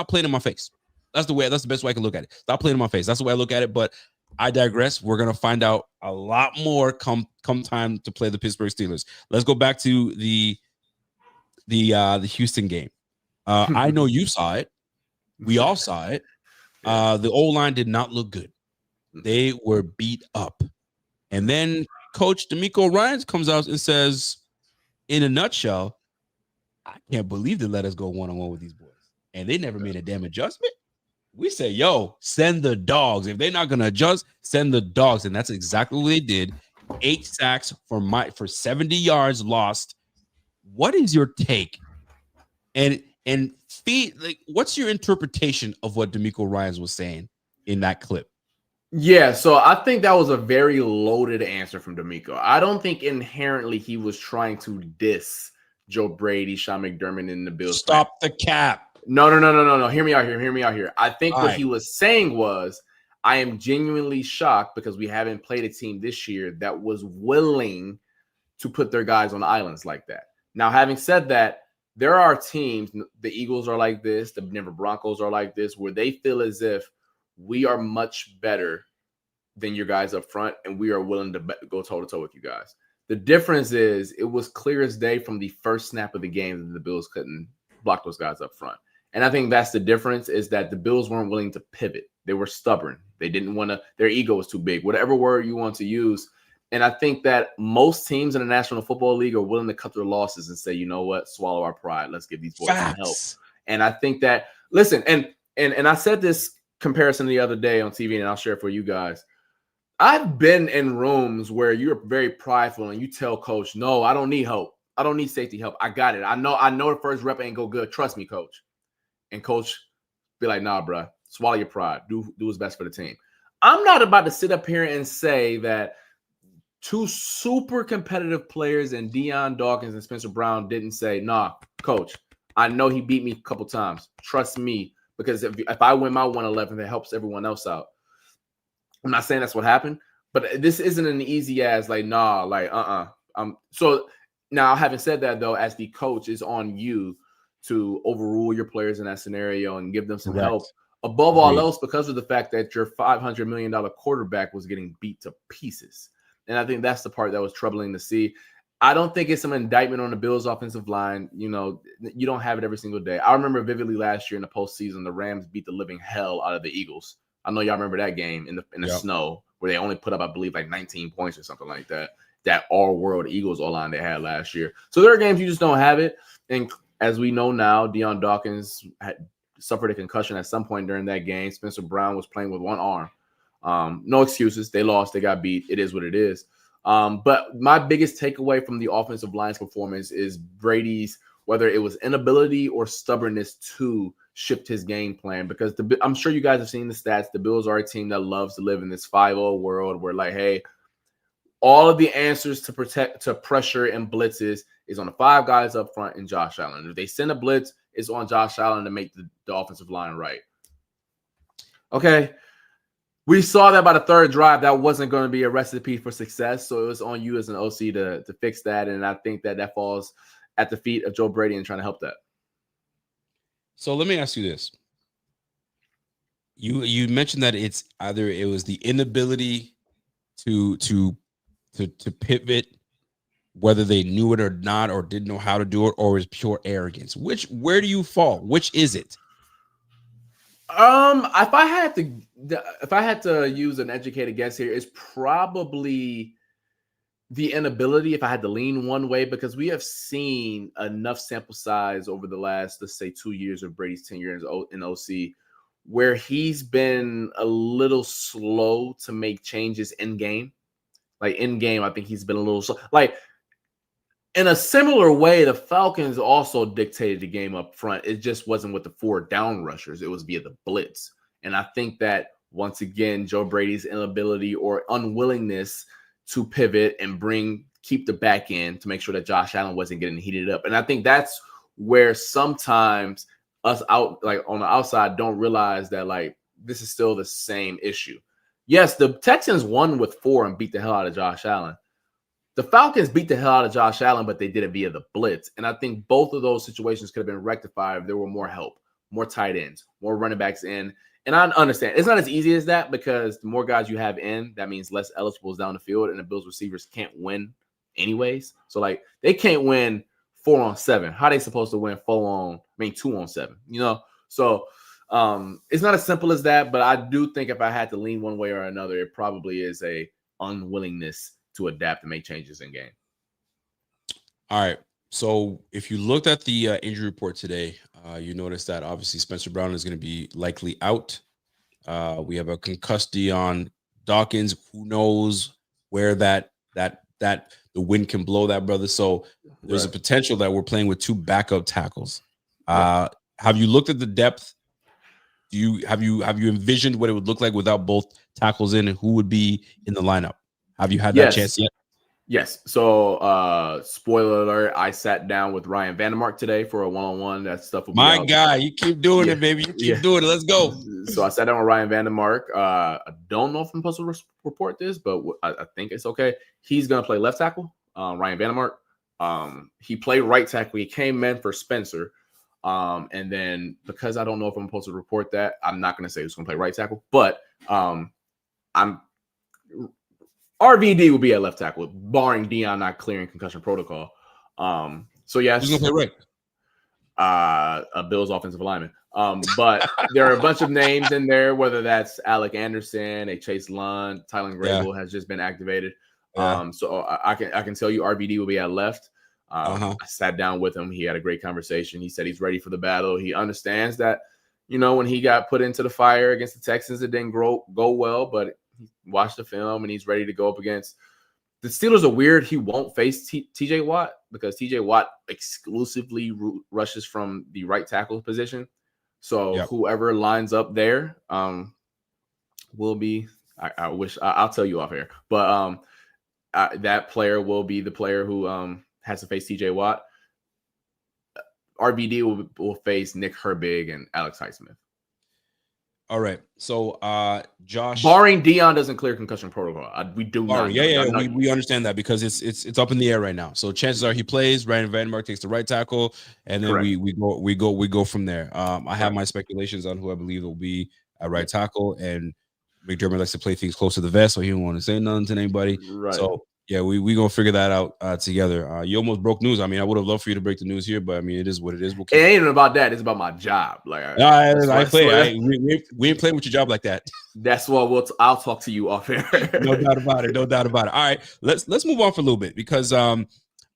playing in my face. That's the best way I can look at it. Stop playing in my face. That's the way I look at it. But I digress. We're gonna find out a lot more come time to play the Pittsburgh Steelers. Let's go back to the Houston game. I know you saw it. We all saw it. The O-line did not look good. They were beat up. And then Coach DeMeco Ryans comes out and says, in a nutshell, I can't believe they let us go one-on-one with these boys. And they never made a damn adjustment. We say, yo, send the dogs. If they're not going to adjust, send the dogs. And that's exactly what they did. 8 sacks for 70 yards lost. What is your take? And what's your interpretation of what DeMeco Ryans was saying in that clip? Yeah, so I think that was a very loaded answer from DeMeco. I don't think inherently he was trying to diss Joe Brady, Sean McDermott, and the Bills. Stop the cap. No. Hear me out here. I think what he was saying was, I am genuinely shocked because we haven't played a team this year that was willing to put their guys on islands like that. Now, having said that, there are teams, the Eagles are like this, the Denver Broncos are like this, where they feel as if we are much better than your guys up front, and we are willing to go toe-to-toe with you guys. The difference is it was clear as day from the first snap of the game that the Bills couldn't block those guys up front. And I think that's the difference, is that the Bills weren't willing to pivot. They were stubborn. They didn't want to – their ego was too big, whatever word you want to use. And I think that most teams in the National Football League are willing to cut their losses and say, you know what, swallow our pride. Let's give these boys some help. And I think that – listen, and I said this comparison the other day on TV, and I'll share it for you guys. I've been in rooms where you're very prideful and you tell coach, no, I don't need help. I don't need safety help. I got it. I know the first rep ain't go good. Trust me, coach. And coach be like, nah, bro, swallow your pride. Do what's best for the team. I'm not about to sit up here and say that two super competitive players in Dion, Dawkins, and Spencer Brown didn't say, nah, coach, I know he beat me a couple times. Trust me, because if I win my 111, it helps everyone else out. I'm not saying that's what happened, but this isn't an easy as like, nah, like, So now, having said that, though, as the coach, is on you to overrule your players in that scenario and give them some help. Above all else, because of the fact that your $500 million quarterback was getting beat to pieces. And I think that's the part that was troubling to see. I don't think it's some indictment on the Bills' offensive line. You know, you don't have it every single day. I remember vividly last year in the postseason, the Rams beat the living hell out of the Eagles. I know y'all remember that game in the snow where they only put up, I believe, like 19 points or something like that. That all-world Eagles O-line they had last year. So there are games you just don't have it. And as we know now, Dion Dawkins had suffered a concussion at some point during that game. Spencer Brown was playing with one arm. No excuses. They lost. They got beat. It is what it is. But my biggest takeaway from the offensive line's performance is Brady's, whether it was inability or stubbornness to shift his game plan, because I'm sure you guys have seen the stats. The Bills are a team that loves to live in this 5-0 world where, like, hey, all of the answers to pressure and blitzes is on the 5 guys up front and Josh Allen. If they send a blitz, it's on Josh Allen to make the offensive line right. Okay. We saw that by the third drive, that wasn't going to be a recipe for success. So it was on you as an OC to fix that. And I think that falls at the feet of Joe Brady and trying to help that. So let me ask you this. You mentioned that it's either it was the inability to pivot whether they knew it or not, or didn't know how to do it, or is pure arrogance? Where do you fall? Which is it? If I had to use an educated guess here, it's probably the inability, if I had to lean one way, because we have seen enough sample size over the last, let's say, 2 years of Brady's tenure in OC, where he's been a little slow to make changes in game. Like in game, I think he's been a little slow. Like in a similar way, the Falcons also dictated the game up front. It just wasn't with the 4 down rushers. It was via the blitz. And I think that once again, Joe Brady's inability or unwillingness to pivot and keep the back end to make sure that Josh Allen wasn't getting heated up. And I think that's where sometimes us out like on the outside don't realize that like this is still the same issue. Yes, the Texans won with 4 and beat the hell out of Josh Allen. The Falcons beat the hell out of Josh Allen, but they did it via the blitz. And I think both of those situations could have been rectified if there were more help, more tight ends, more running backs in. And I understand it's not as easy as that because the more guys you have in, that means less eligibles down the field, and the Bills receivers can't win anyways. So like they can't win 4 on 7. How are they supposed to win 2 on 7? You know, so it's not as simple as that. But I do think if I had to lean one way or another, it probably is a unwillingness to adapt and make changes in game. All right. So if you looked at the injury report today, you notice that obviously Spencer Brown is going to be likely out. We have a concussed Dion. Dawkins. Who knows where that the wind can blow that, brother. So there's a potential that we're playing with 2 backup tackles. Have you looked at the depth? Have you envisioned what it would look like without both tackles in, and who would be in the lineup? Have you had that chance yet? Yes. So, spoiler alert, I sat down with Ryan Vandermark today for a one-on-one. That stuff will be my guy. You keep doing it, baby. You keep doing it. Let's go. So I sat down with Ryan Vandermark. I don't know if I'm supposed to report this, but I think it's okay. He's going to play left tackle, Ryan Vandermark. He played right tackle. He came in for Spencer. And then because I don't know if I'm supposed to report that, I'm not going to say who's going to play right tackle, but RVD will be at left tackle, barring Dion not clearing concussion protocol. So yes, who's gonna play right? A Bills offensive lineman. But there are a bunch of names in there, whether that's Alec Anderson, a Chase Lund, Tylen Grable has just been activated. So I can tell you RVD will be at left. I sat down with him. He had a great conversation. He said he's ready for the battle. He understands that, you know, when he got put into the fire against the Texans, it didn't go well, but he watched the film and he's ready to go up against the Steelers. Are weird. He won't face TJ Watt because TJ Watt exclusively rushes from the right tackle position. So whoever lines up there will be, I wish I'll tell you off air, but that player will be the player who has to face TJ Watt. RBD will face Nick Herbig and Alex Highsmith. All right. So Josh, barring Dion doesn't clear concussion protocol, we do not. We understand that because it's up in the air right now. So chances are he plays. Ryan Vandermark takes the right tackle, and then we go from there. I have my speculations on who I believe will be at right tackle, and McDermott likes to play things close to the vest, so he don't want to say nothing to anybody. Right. So yeah, we gonna figure that out together. You almost broke news. I mean, I would have loved for you to break the news here, but I mean, it is what it is. It ain't even about that. It's about my job. Like I play. We ain't playing with your job like that. That's what I'll talk to you off air. No doubt about it. All right, let's move on for a little bit because I'm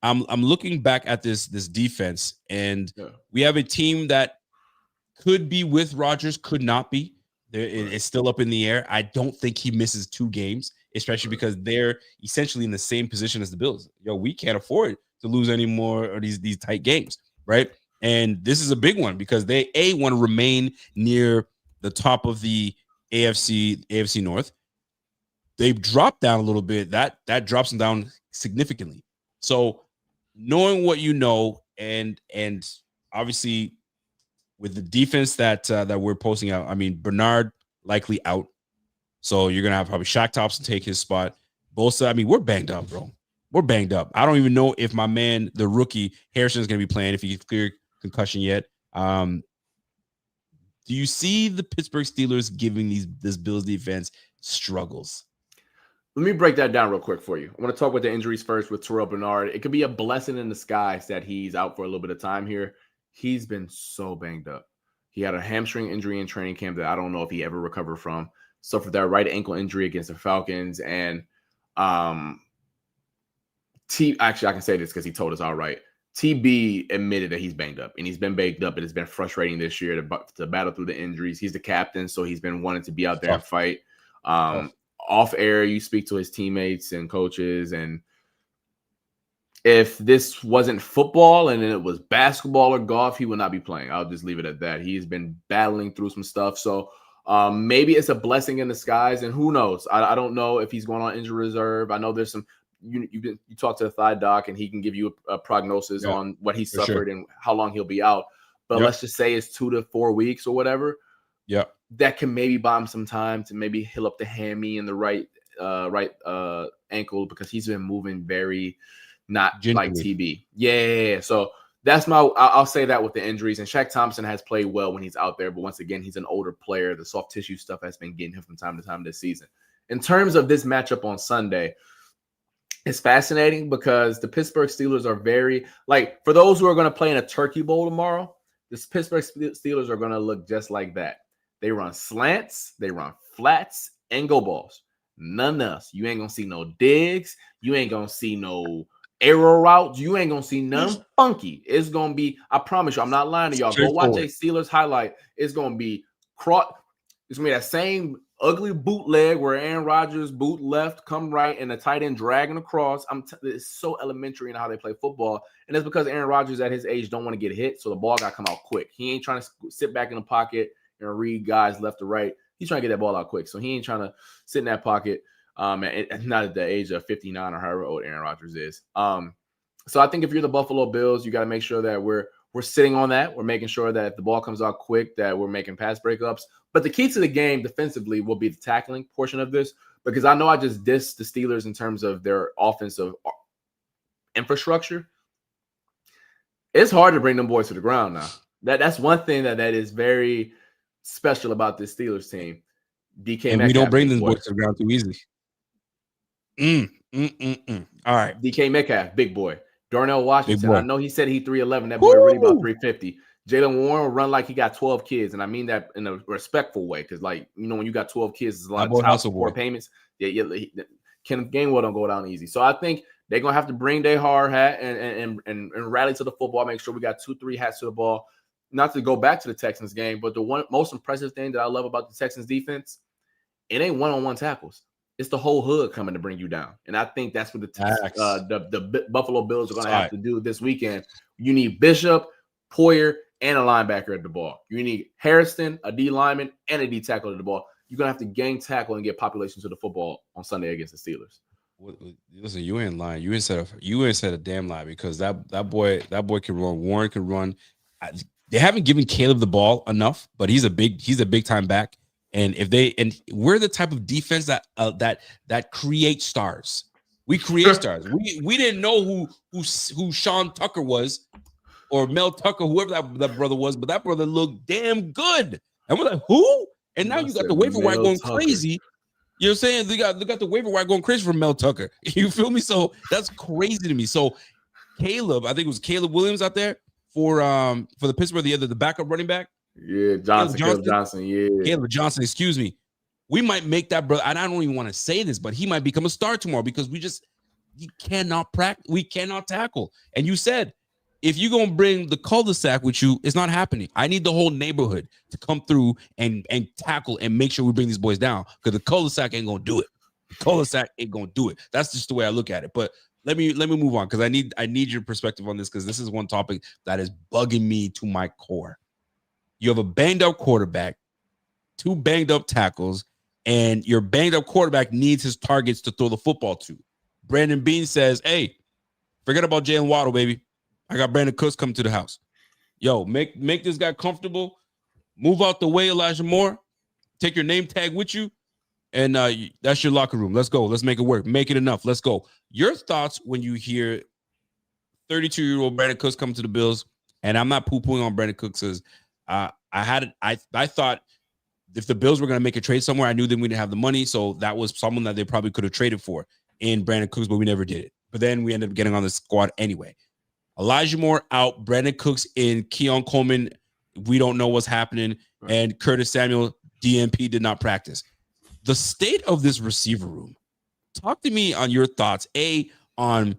looking back at this defense, and we have a team that could be with Rodgers, could not be. It's still up in the air. I don't think he misses 2 games, especially because they're essentially in the same position as the Bills. We can't afford to lose any more of these tight games, right? And this is a big one because they want to remain near the top of the AFC North. They've dropped down a little bit. That drops them down significantly. So knowing what you know, and obviously with the defense that we're posting out, I mean, Bernard likely out. So you're going to have probably Shaq Thompson take his spot. Bosa, I mean, we're banged up, bro. We're banged up. I don't even know if my man, the rookie, Harrison, is going to be playing, if he gets clear concussion yet. Do you see the Pittsburgh Steelers giving this Bills defense struggles? Let me break that down real quick for you. I want to talk about the injuries first with Terrell Bernard. It could be a blessing in disguise that he's out for a little bit of time here. He's been so banged up. He had a hamstring injury in training camp that I don't know if he ever recovered from. Suffered that right ankle injury against the Falcons. And actually, I can say this because he told us all right. TB admitted that he's banged up, and he's been banged up. It has been frustrating this year to battle through the injuries. He's the captain, so he's been wanting to be out there and fight. Off air, you speak to his teammates and coaches, and if this wasn't football and it was basketball or golf, he would not be playing. I'll just leave it at that. He's been battling through some stuff, so maybe it's a blessing in disguise, and who knows? I don't know if he's going on injury reserve. I know there's some. You talk to the thigh doc, and he can give you a prognosis on what he suffered and how long he'll be out. But let's just say it's 2 to 4 weeks or whatever. Yeah, that can maybe buy him some time to maybe heal up the hammy and the right ankle, because he's been moving very not like TB. Yeah. So that's I'll say that with the injuries. And Shaq Thompson has played well when he's out there, but once again, he's an older player. The soft tissue stuff has been getting him from time to time this season. In terms of this matchup on Sunday, it's fascinating because the Pittsburgh Steelers are very, like, for those who are going to play in a Turkey Bowl tomorrow, the Pittsburgh Steelers are going to look just like that. They run slants, they run flats, and go balls. None else. You ain't going to see no digs. You ain't going to see no arrow routes. You ain't going to see none funky. It's going to be, I promise you, I'm not lying to y'all. Go watch a Steelers highlight. It's going to be it's going to be that same ugly bootleg where Aaron Rodgers boot left, come right, and the tight end dragging across. It's so elementary in how they play football, and it's because Aaron Rodgers at his age don't want to get hit, so the ball got to come out quick. He ain't trying to sit back in the pocket and read guys left to right. He's trying to get that ball out quick, so he ain't trying to sit in that pocket. And not at the age of 59 or however old Aaron Rodgers is. So I think if you're the Buffalo Bills, you got to make sure that we're sitting on that. We're making sure that if the ball comes out quick, that we're making pass breakups. But the key to the game defensively will be the tackling portion of this, because I know I just dissed the Steelers in terms of their offensive infrastructure. It's hard to bring them boys to the ground now. That's one thing that is very special about this Steelers team. DK and Metcalf, we don't bring them boys to the ground too easy. All right. DK Metcalf, big boy. Darnell Washington, I know he said he 311. That boy really about 350. Jalen Warren will run like he got 12 kids, and I mean that in a respectful way, because, like, you know, when you got 12 kids, it's a lot of child support payments. Kenneth Gainwell don't go down easy. So I think they're gonna have to bring their hard hat and rally to the football. Make sure we got 2-3 hats to the ball. Not to go back to the Texans game, but the most impressive thing that I love about the Texans defense, it ain't one-on-one tackles. It's the whole hood coming to bring you down. And I think that's what the Buffalo Bills are going to have to do this weekend. You need Bishop, Poyer, and a linebacker at the ball. You need Harrison, a D lineman, and a D tackle at the ball. You're going to have to gang tackle and get population to the football on Sunday against the Steelers. Listen, you ain't lying. You ain't said a damn lie, because that boy can run. Warren can run. They haven't given Caleb the ball enough, but he's a big time back. And we're the type of defense that creates stars. We create stars. We didn't know who Sean Tucker was, or Mel Tucker, whoever that brother was, but that brother looked damn good. And we're like, who? And now you got the waiver wire going crazy. You know what I'm saying? They got the waiver wire going crazy for Mel Tucker. You feel me? So that's crazy to me. So Caleb, I think it was Caleb Williams out there for the Pittsburgh, the backup running back. Yeah, Caleb Johnson. Yeah, Caleb Johnson. Excuse me. We might make that brother. And I don't even want to say this, but he might become a star tomorrow, because you cannot practice. We cannot tackle. And you said, if you're gonna bring the cul-de-sac with you, it's not happening. I need the whole neighborhood to come through and tackle and make sure we bring these boys down, because the cul-de-sac ain't gonna do it. The cul-de-sac ain't gonna do it. That's just the way I look at it. But let me move on, because I need your perspective on this, because this is one topic that is bugging me to my core. You have a banged up quarterback, 2 banged up tackles, and your banged up quarterback needs his targets to throw the football to. Brandon Beane says, hey, forget about Jalen Waddle, baby. I got Brandon Cooks coming to the house. Yo, make this guy comfortable. Move out the way, Elijah Moore. Take your name tag with you, and that's your locker room. Let's go. Let's make it work. Make it enough. Let's go. Your thoughts when you hear 32-year-old Brandon Cooks come to the Bills, and I'm not poo-pooing on Brandon Cooks, because I thought if the Bills were going to make a trade somewhere, I knew that we didn't have the money. So that was someone that they probably could have traded for in Brandon Cooks, but we never did it. But then we ended up getting on the squad anyway. Elijah Moore out, Brandon Cooks in, Keon Coleman, we don't know what's happening, and Curtis Samuel, DNP, did not practice. The state of this receiver room. Talk to me on your thoughts. On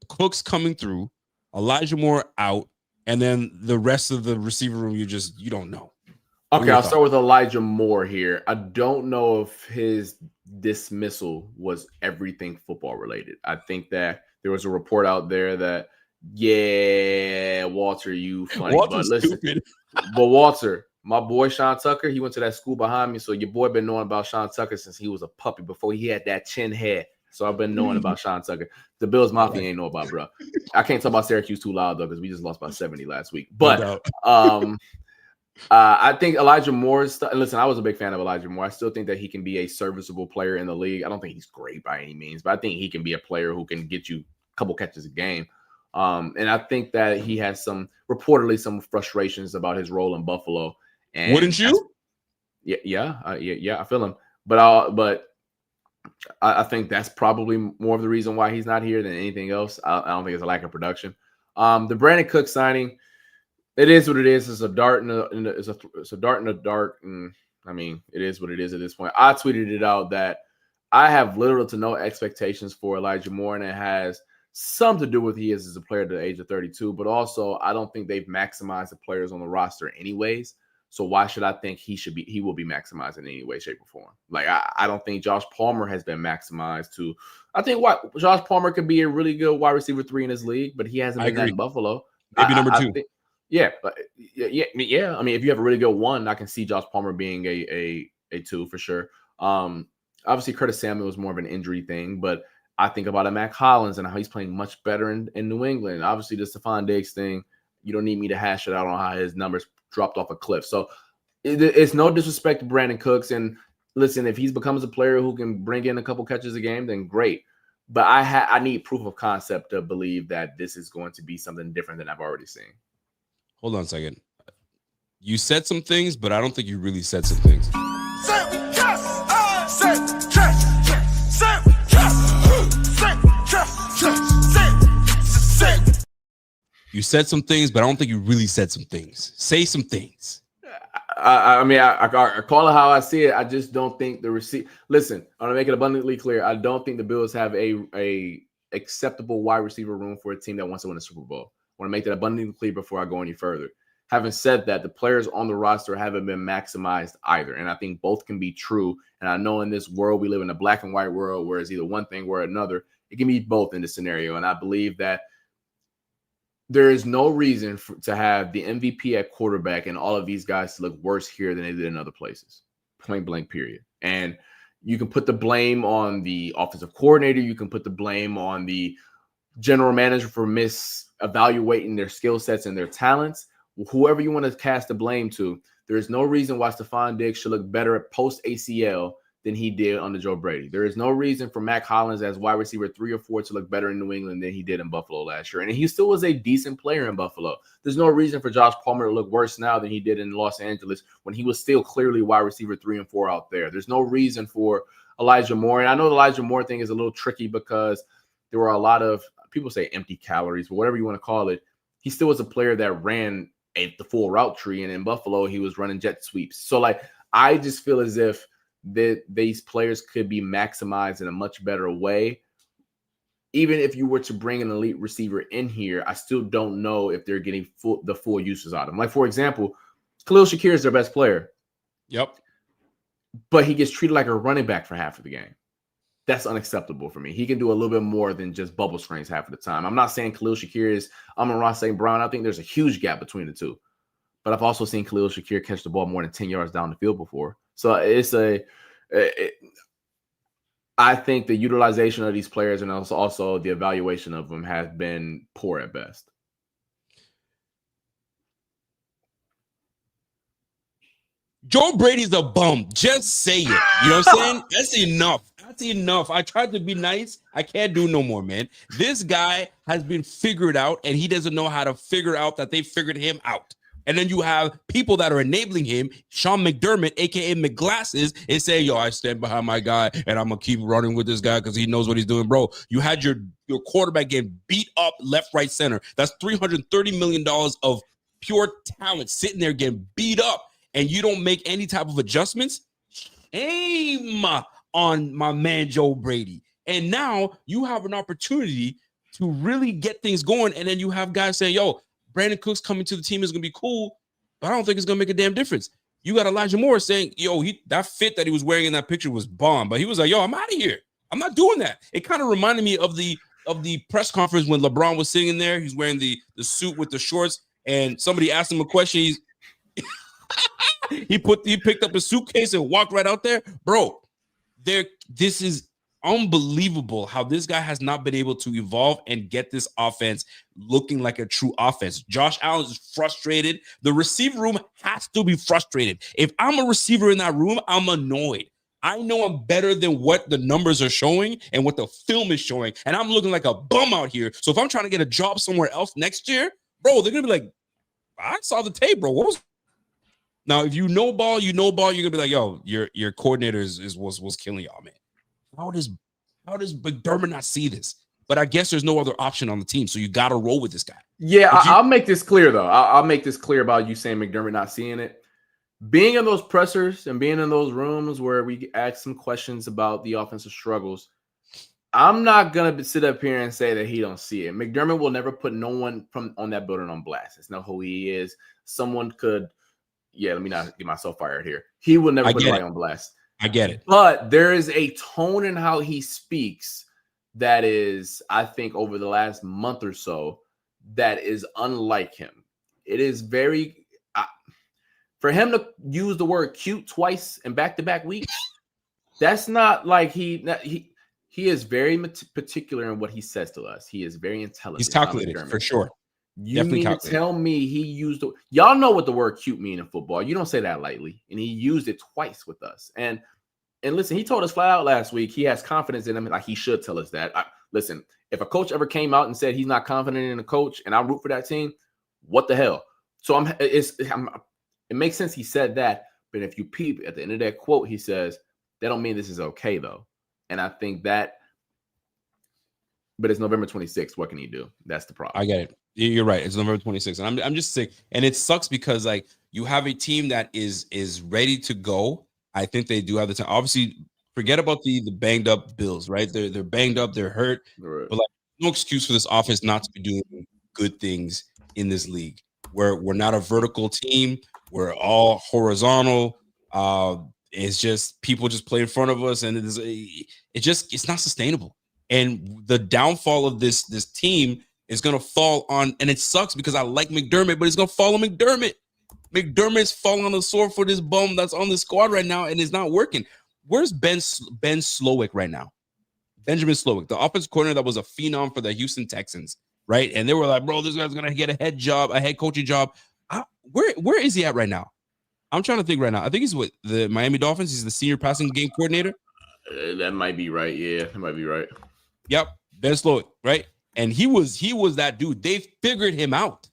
Cooks coming through, Elijah Moore out, and then the rest of the receiver room, you don't know. Okay, I'll start with Elijah Moore here. I don't know if his dismissal was everything football related. I think that there was a report out there that, yeah, Walter, you funny. Walter's but listen, stupid. But Walter, my boy Sean Tucker, he went to that school behind me. So your boy been knowing about Sean Tucker since he was a puppy, before he had that chin hair. So I've been knowing about Sean Tucker. The Bills Mafia ain't know about, bro. I can't talk about Syracuse too loud, though, because we just lost by 70 last week. But I think Elijah Moore listen, I was a big fan of Elijah Moore. I still think that he can be a serviceable player in the league. I don't think he's great by any means, but I think he can be a player who can get you a couple catches a game. And I think that he has reportedly some frustrations about his role in Buffalo. And wouldn't you? Yeah, I feel him. But I think that's probably more of the reason why he's not here than anything else. I don't think it's a lack of production. The Brandon Cook signing, it is what it is. It's a dart in the dark. And I mean, it is what it is at this point. I tweeted it out that I have little to no expectations for Elijah Moore, and it has some to do with he is as a player at the age of 32, but also I don't think they've maximized the players on the roster anyways. So why should I think he will be maximized in any way, shape, or form? Like, I don't think Josh Palmer has been maximized to. I think Josh Palmer could be a really good wide receiver 3 in this league, but he hasn't been that in Buffalo. Maybe number 2. Yeah. I mean, if you have a really good 1, I can see Josh Palmer being a 2 for sure. Obviously, Curtis Samuel is more of an injury thing, but I think about a Mac Hollins and how he's playing much better in New England. Obviously, the Stephon Diggs thing, you don't need me to hash it out on how his numbers dropped off a cliff. So it's no disrespect to Brandon Cooks. And listen, if he becomes a player who can bring in a couple catches a game, then great. But I need proof of concept to believe that this is going to be something different than I've already seen. Hold on a second. You said some things, but I don't think you really said some things. You said some things, but I don't think you really said some things. Say some things. I mean, I call it how I see it. I just don't think the receipt. Listen, I want to make it abundantly clear. I don't think the Bills have a acceptable wide receiver room for a team that wants to win a Super Bowl. I want to make that abundantly clear before I go any further. Having said that, the players on the roster haven't been maximized either, and I think both can be true. And I know in this world we live in a black and white world where it's either one thing or another. It can be both in this scenario, and I believe that there is no reason to have the MVP at quarterback and all of these guys to look worse here than they did in other places. Point blank, period. And you can put the blame on the offensive coordinator. You can put the blame on the general manager for misevaluating their skill sets and their talents. Whoever you want to cast the blame to, there is no reason why Stephon Diggs should look better at post-ACL than he did under Joe Brady. There is no reason for Mac Hollins as wide receiver 3 or 4 to look better in New England than he did in Buffalo last year. And he still was a decent player in Buffalo. There's no reason for Josh Palmer to look worse now than he did in Los Angeles when he was still clearly wide receiver 3 and 4 out there. There's no reason for Elijah Moore. And I know the Elijah Moore thing is a little tricky because there were a lot of, people say empty calories, but whatever you want to call it, he still was a player that ran the full route tree. And in Buffalo, he was running jet sweeps. So, like, I just feel as if these players could be maximized in a much better way. Even if you were to bring an elite receiver in here, I still don't know if they're getting the full uses out of them. Like, for example, Khalil Shakir is their best player. Yep. But he gets treated like a running back for half of the game. That's unacceptable for me. He can do a little bit more than just bubble screens half of the time. I'm not saying Khalil Shakir is Amon-Ra St. Brown. I think there's a huge gap between the two. But I've also seen Khalil Shakir catch the ball more than 10 yards down the field before. So I think the utilization of these players and also the evaluation of them has been poor at best. Joe Brady's a bum. Just say it. You know what I'm saying? That's enough. That's enough. I tried to be nice. I can't do no more, man. This guy has been figured out, and he doesn't know how to figure out that they figured him out. And then you have people that are enabling him, Sean McDermott, aka McGlasses, and say, yo, I stand behind my guy and I'm gonna keep running with this guy because he knows what he's doing. Bro, you had your quarterback getting beat up left, right, center. That's $330 million of pure talent sitting there getting beat up, and you don't make any type of adjustments. Shame on my man Joe Brady. And now you have an opportunity to really get things going, and then you have guys saying, yo, Brandon Cooks coming to the team is going to be cool, but I don't think it's going to make a damn difference. You got Elijah Moore saying, yo, that fit that he was wearing in that picture was bomb, but he was like, yo, I'm out of here. I'm not doing that. It kind of reminded me of the press conference when LeBron was sitting there. He's wearing the suit with the shorts, and somebody asked him a question. He picked up a suitcase and walked right out there. Bro, this is unbelievable how this guy has not been able to evolve and get this offense looking like a true offense. Josh Allen is frustrated. The receiver room has to be frustrated. If I'm a receiver in that room, I'm annoyed. I know I'm better than what the numbers are showing and what the film is showing, and I'm looking like a bum out here. So if I'm trying to get a job somewhere else next year, bro, they're gonna be like, I saw the tape, bro. What was now? If you know ball, you're gonna be like, yo, your coordinator was killing y'all, man. How does McDermott not see this? But I guess there's no other option on the team, so you got to roll with this guy. Yeah, I'll make this clear, though. I'll make this clear about you saying McDermott not seeing it. Being in those pressers and being in those rooms where we ask some questions about the offensive struggles, I'm not going to sit up here and say that he don't see it. McDermott will never put no one from on that building on blast. It's not who he is. Someone could, let me not get myself fired here. He will never put anybody on blast. I get it. But there is a tone in how he speaks that is, I think, over the last month or so, that is unlike him. It is very, for him to use the word cute twice in back-to-back weeks, that's not like he is very particular in what he says to us. He is very intelligent. He's calculated, for sure. You Definitely mean to tell me he used y'all know what the word cute mean in football. You don't say that lightly. And he used it twice with us. And listen, he told us flat out last week he has confidence in him. Like, he should tell us that. Listen, if a coach ever came out and said he's not confident in a coach and I root for that team, what the hell? So it makes sense he said that. But if you peep at the end of that quote, he says, that don't mean this is okay, though. And I think that, but it's November 26th. What can he do? That's the problem. I get it. You're right. It's November 26th. And I'm just sick. And it sucks because, like, you have a team that is ready to go. I think they do have the time. Obviously, forget about the banged up Bills, right? They're banged up, they're hurt. Right. But, like, no excuse for this offense not to be doing good things in this league. We're not a vertical team. We're all horizontal. It's just people just play in front of us, and it's not sustainable. And the downfall of this team is going to fall on, and it sucks because I like McDermott, but it's going to fall on McDermott. McDermott's falling on the sword for this bum that's on the squad right now, and it's not working. Where's Ben Slowick right now? Benjamin Slowick, the offensive coordinator that was a phenom for the Houston Texans, right? And they were like, bro, this guy's going to get a head coaching job. Where is he at right now? I'm trying to think right now. I think he's with the Miami Dolphins. He's the senior passing game coordinator. That might be right. Yeah, that might be right. Yep, Ben Slowick, right? And he was that dude. They figured him out.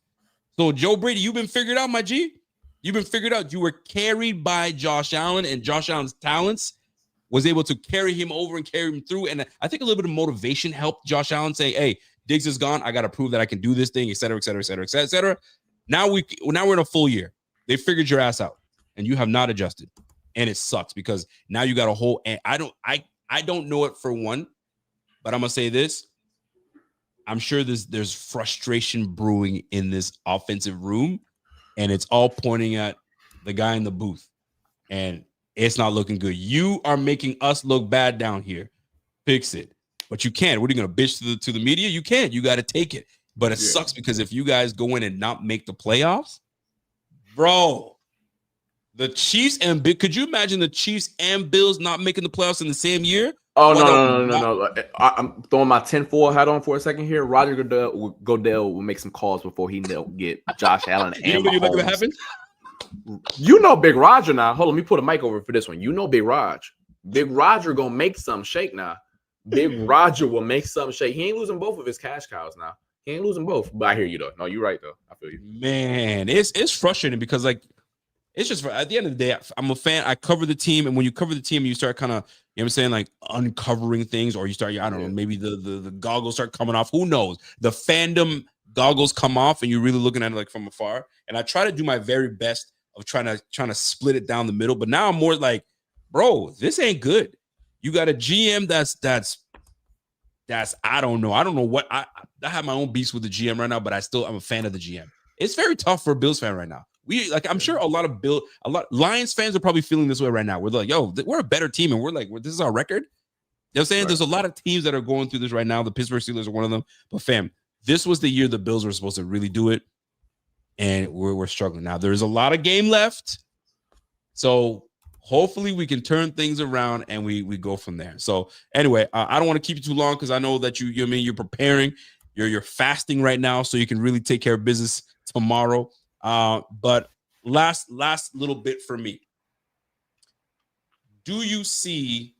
So Joe Brady, you've been figured out, my G. You've been figured out. You were carried by Josh Allen, and Josh Allen's talents was able to carry him over and carry him through. And I think a little bit of motivation helped Josh Allen say, hey, Diggs is gone. I got to prove that I can do this thing, et cetera, et cetera, et cetera, et cetera. Now we're in a full year. They figured your ass out, and you have not adjusted. And it sucks because now you got a whole, and I don't know it for one, but I'm going to say this. I'm sure there's frustration brewing in this offensive room, and it's all pointing at the guy in the booth, and it's not looking good. You are making us look bad down here. Fix it. But you can't. What are you going to bitch to the media? You can't. You got to take it. But it sucks because if you guys go in and not make the playoffs, bro, the Chiefs and could you imagine the Chiefs and Bills not making the playoffs in the same year? Oh, no. I'm throwing my 10-4 hat on for a second here. Roger Goodell will make some calls before he get Josh Allen and you think that happen? You know Big Roger now. Hold on, let me put a mic over for this one. You know Big Roger. Big Roger gonna make some shake now. Big Roger will make some shake. He ain't losing both of his cash cows now. He ain't losing both. But I hear you though. No, you're right though. I feel you. Man, it's frustrating because like it's just at the end of the day, I'm a fan. I cover the team, and when you cover the team, you start kind of, you know what I'm saying, like uncovering things, or you start, I don't know, maybe the goggles start coming off. Who knows? The fandom goggles come off, and you're really looking at it like from afar. And I try to do my very best of trying to split it down the middle. But now I'm more like, bro, this ain't good. You got a GM that's I don't know. I don't know what I have my own beefs with the GM right now, but I'm a fan of the GM. It's very tough for a Bills fan right now. I'm sure a lot of Lions fans are probably feeling this way right now. We're like, yo, we're a better team, and we're like, this is our record. You know what I'm saying? Right. There's a lot of teams that are going through this right now. The Pittsburgh Steelers are one of them. But fam, this was the year the Bills were supposed to really do it, and we're struggling. Now, there's a lot of game left. So hopefully we can turn things around and we go from there. So anyway, I don't want to keep you too long because I know that you're preparing. You're fasting right now, so you can really take care of business tomorrow. But last little bit for me. Do you see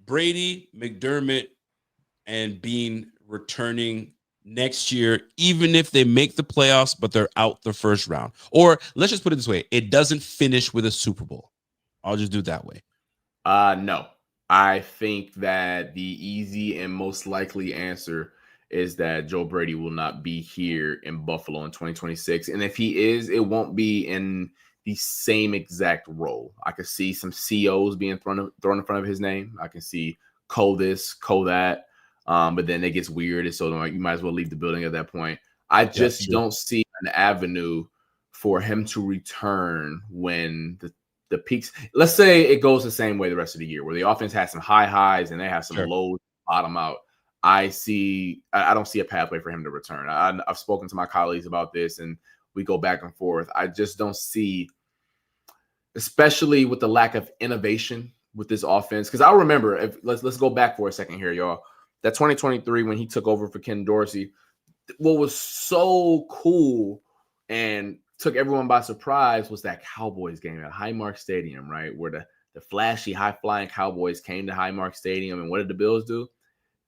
Brady, McDermott, and Bean returning next year, even if they make the playoffs, but they're out the first round? Or let's just put it this way. It doesn't finish with a Super Bowl. I'll just do it that way. No. I think that the easy and most likely answer is that Joe Brady will not be here in Buffalo in 2026. And if he is, it won't be in the same exact role. I could see some COs being thrown in front of his name. I can see this, that. But then it gets weird. And so you might as well leave the building at that point. I just don't see an avenue for him to return when the peaks. Let's say it goes the same way the rest of the year, where the offense has some high highs and they have some lows bottom out. I don't see a pathway for him to return. I've spoken to my colleagues about this, and we go back and forth. I just don't see, especially with the lack of innovation with this offense. Because I'll remember, let's go back for a second here, y'all. That 2023 when he took over for Ken Dorsey, what was so cool and took everyone by surprise was that Cowboys game at Highmark Stadium, right? Where the flashy, high-flying Cowboys came to Highmark Stadium, and what did the Bills do?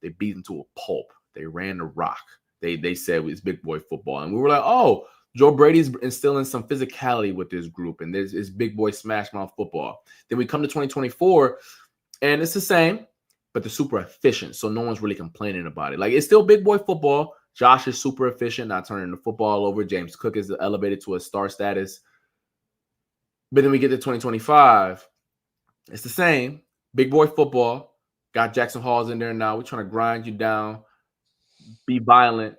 They beat them to a pulp. They ran the rock. They said it was big boy football. And we were like, oh, Joe Brady's instilling some physicality with this group, and there's big boy smash mouth football. Then we come to 2024, and it's the same, but they're super efficient, so no one's really complaining about it. Like, it's still big boy football. Josh is super efficient, not turning the football over. James Cook is elevated to a star status. But then we get to 2025. It's the same. Big boy football. Got Jackson Halls in there now. We're trying to grind you down, be violent.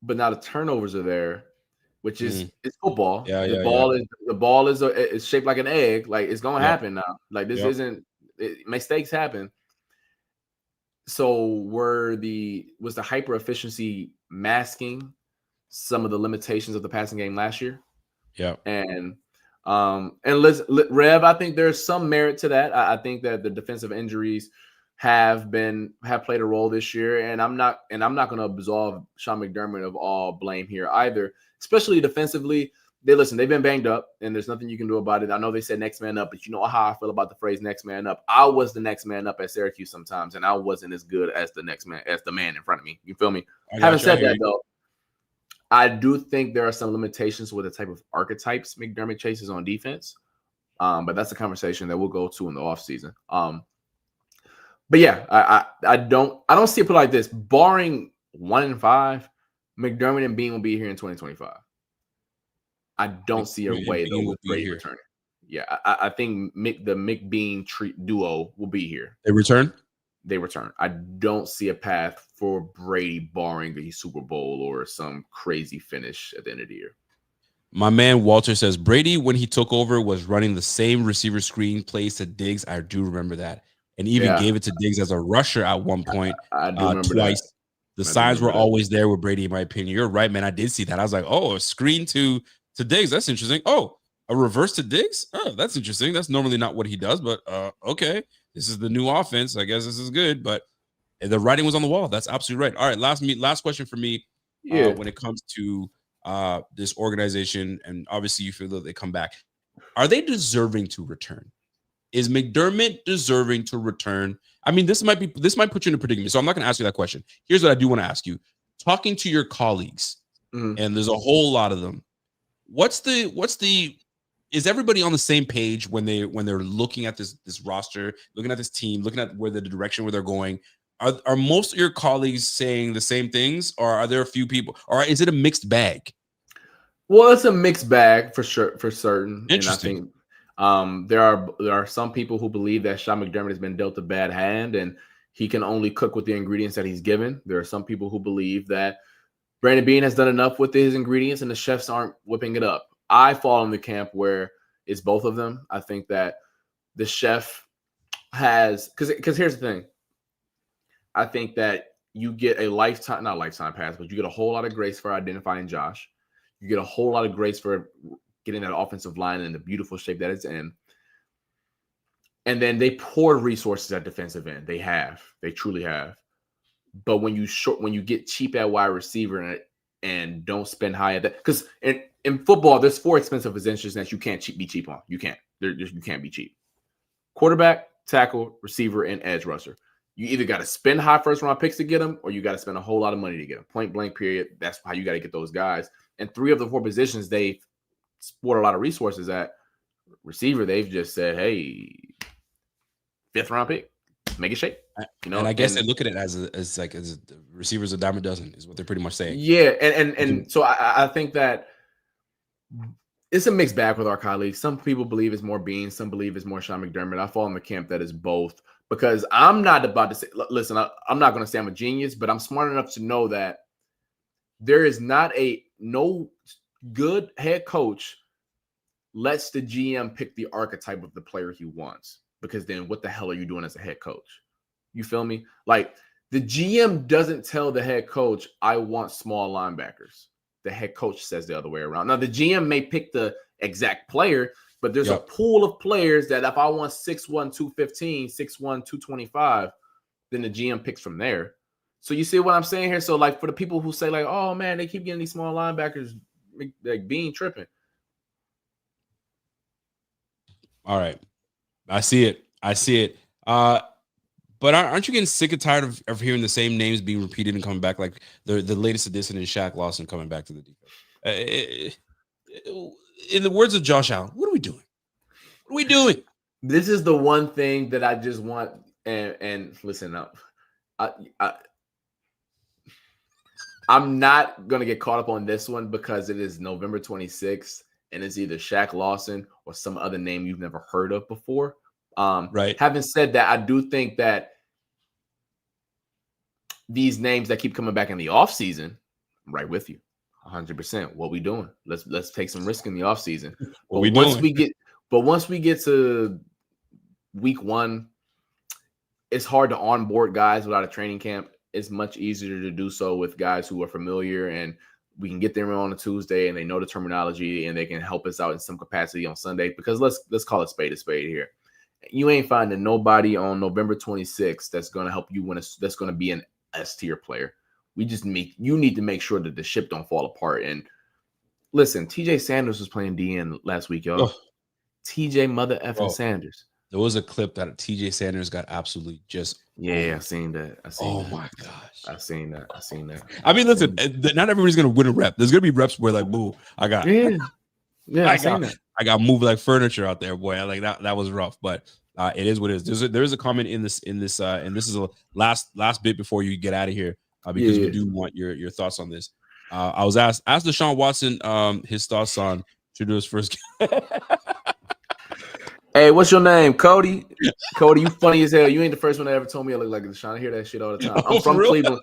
But now the turnovers are there, which is it's football. The ball is shaped like an egg. Like, it's going to happen now. Like, this isn't – mistakes happen. So was the hyper efficiency masking some of the limitations of the passing game last year? Yeah. And Rev, I think there's some merit to that. I think that the defensive injuries have played a role this year, and I'm not going to absolve Sean McDermott of all blame here either, especially defensively. They've been banged up, and there's nothing you can do about it. I know they said next man up, but you know how I feel about the phrase next man up. I was the next man up at Syracuse sometimes, and I wasn't as good as the man in front of me. You feel me? Having said that, though, I do think there are some limitations with the type of archetypes McDermott chases on defense. But that's a conversation that we'll go to in the offseason. But yeah, I don't see it put like this. Barring 1-5, McDermott and Bean will be here in 2025. I don't see a way though with Brady returning. Yeah, I think the McBean duo will be here. They return. I don't see a path for Brady barring the Super Bowl or some crazy finish at the end of the year. My man Walter says Brady, when he took over, was running the same receiver screen plays to Diggs. I do remember that, and even gave it to Diggs as a rusher at one point. I do remember twice. That. The signs were always there with Brady, in my opinion. You're right, man. I did see that. I was like, oh, a screen to Diggs. That's interesting. Oh, a reverse to Diggs. Oh, that's interesting. That's normally not what he does, but okay. This is the new offense. I guess this is good, but the writing was on the wall. That's absolutely right. All right, last question for me. When it comes to this organization, and obviously you feel that they come back, are they deserving to return? Is McDermott deserving to return? I mean, this might put you in a predicament. So I'm not going to ask you that question. Here's what I do want to ask you. Talking to your colleagues, and there's a whole lot of them. Is everybody on the same page when they're looking at this roster, looking at this team, looking at where they're going? Are most of your colleagues saying the same things, or are there a few people, or is it a mixed bag? Well, it's a mixed bag for sure, for certain. Interesting. And I think there are some people who believe that Sean McDermott has been dealt a bad hand and he can only cook with the ingredients that he's given. There are some people who believe that Brandon Beane has done enough with his ingredients and the chefs aren't whipping it up. I fall in the camp where it's both of them. I think that the chef has, because here's the thing. I think that you get a not lifetime pass, but you get a whole lot of grace for identifying Josh. You get a whole lot of grace for getting that offensive line in the beautiful shape that it's in. And then they poured resources at defensive end. They truly have. But when you get cheap at wide receiver and don't spend high at that, because in football, there's 4 expensive positions that you can't be cheap on. You can't. You can't be cheap. Quarterback, tackle, receiver, and edge rusher. You either got to spend high first round picks to get them, or you got to spend a whole lot of money to get them. Point blank, period. That's how you got to get those guys. And 3 of the 4 positions they sport a lot of resources at. Receiver, they've just said, hey, 5th round pick, make it shake. And I guess they look at it as the receivers a dime a dozen is what they're pretty much saying. Yeah, and so I think that it's a mixed bag with our colleagues. Some people believe it's more Bean, some believe it's more Sean McDermott. I fall in the camp that is both, because I'm not about to say, listen, I'm not going to say I'm a genius, but I'm smart enough to know that there is no good head coach lets the GM pick the archetype of the player he wants, because then what the hell are you doing as a head coach? You feel me? Like, the GM doesn't tell the head coach, I want small linebackers. The head coach says the other way around. Now, the GM may pick the exact player, but there's a pool of players that if I want 6'1", 215, 6'1", 225, then the GM picks from there. So you see what I'm saying here? So, like, for the people who say, like, oh, man, they keep getting these small linebackers, like, being tripping. All right. I see it. But aren't you getting sick and tired of hearing the same names being repeated and coming back? Like the latest addition is Shaq Lawson coming back to the defense. In the words of Josh Allen, what are we doing? What are we doing? This is the one thing that I just want. And listen up. I'm not going to get caught up on this one because it is November 26th and it's either Shaq Lawson or some other name you've never heard of before. Right. Having said that, I do think that these names that keep coming back in the offseason, I'm right with you, 100%. What we doing? Let's take some risk in the offseason. Once we get to week 1, it's hard to onboard guys without a training camp. It's much easier to do so with guys who are familiar, and we can get them on a Tuesday and they know the terminology and they can help us out in some capacity on Sunday. Because let's call it spade a spade here. You ain't finding nobody on November 26th that's going to help you win. That's going to be an S-tier player. You need to make sure that the ship don't fall apart. And listen, TJ Sanders was playing DN last week, y'all. Oh. TJ mother effing Sanders. There was a clip that TJ Sanders got absolutely just. Yeah, I seen that. My gosh. I seen that. I mean, listen, not everybody's going to win a rep. There's going to be reps where like, boo, I got. Yeah, I got moved like furniture out there, boy. Like that was rough, but it is what it is. There is a comment in this, and this is a last bit before you get out of here, because we do want your thoughts on this. I was asked Deshaun Watson his thoughts on to do his first game. Hey, what's your name? Cody? Cody, you funny as hell. You ain't the first one that ever told me I look like Deshaun. I hear that shit all the time. I'm from Cleveland.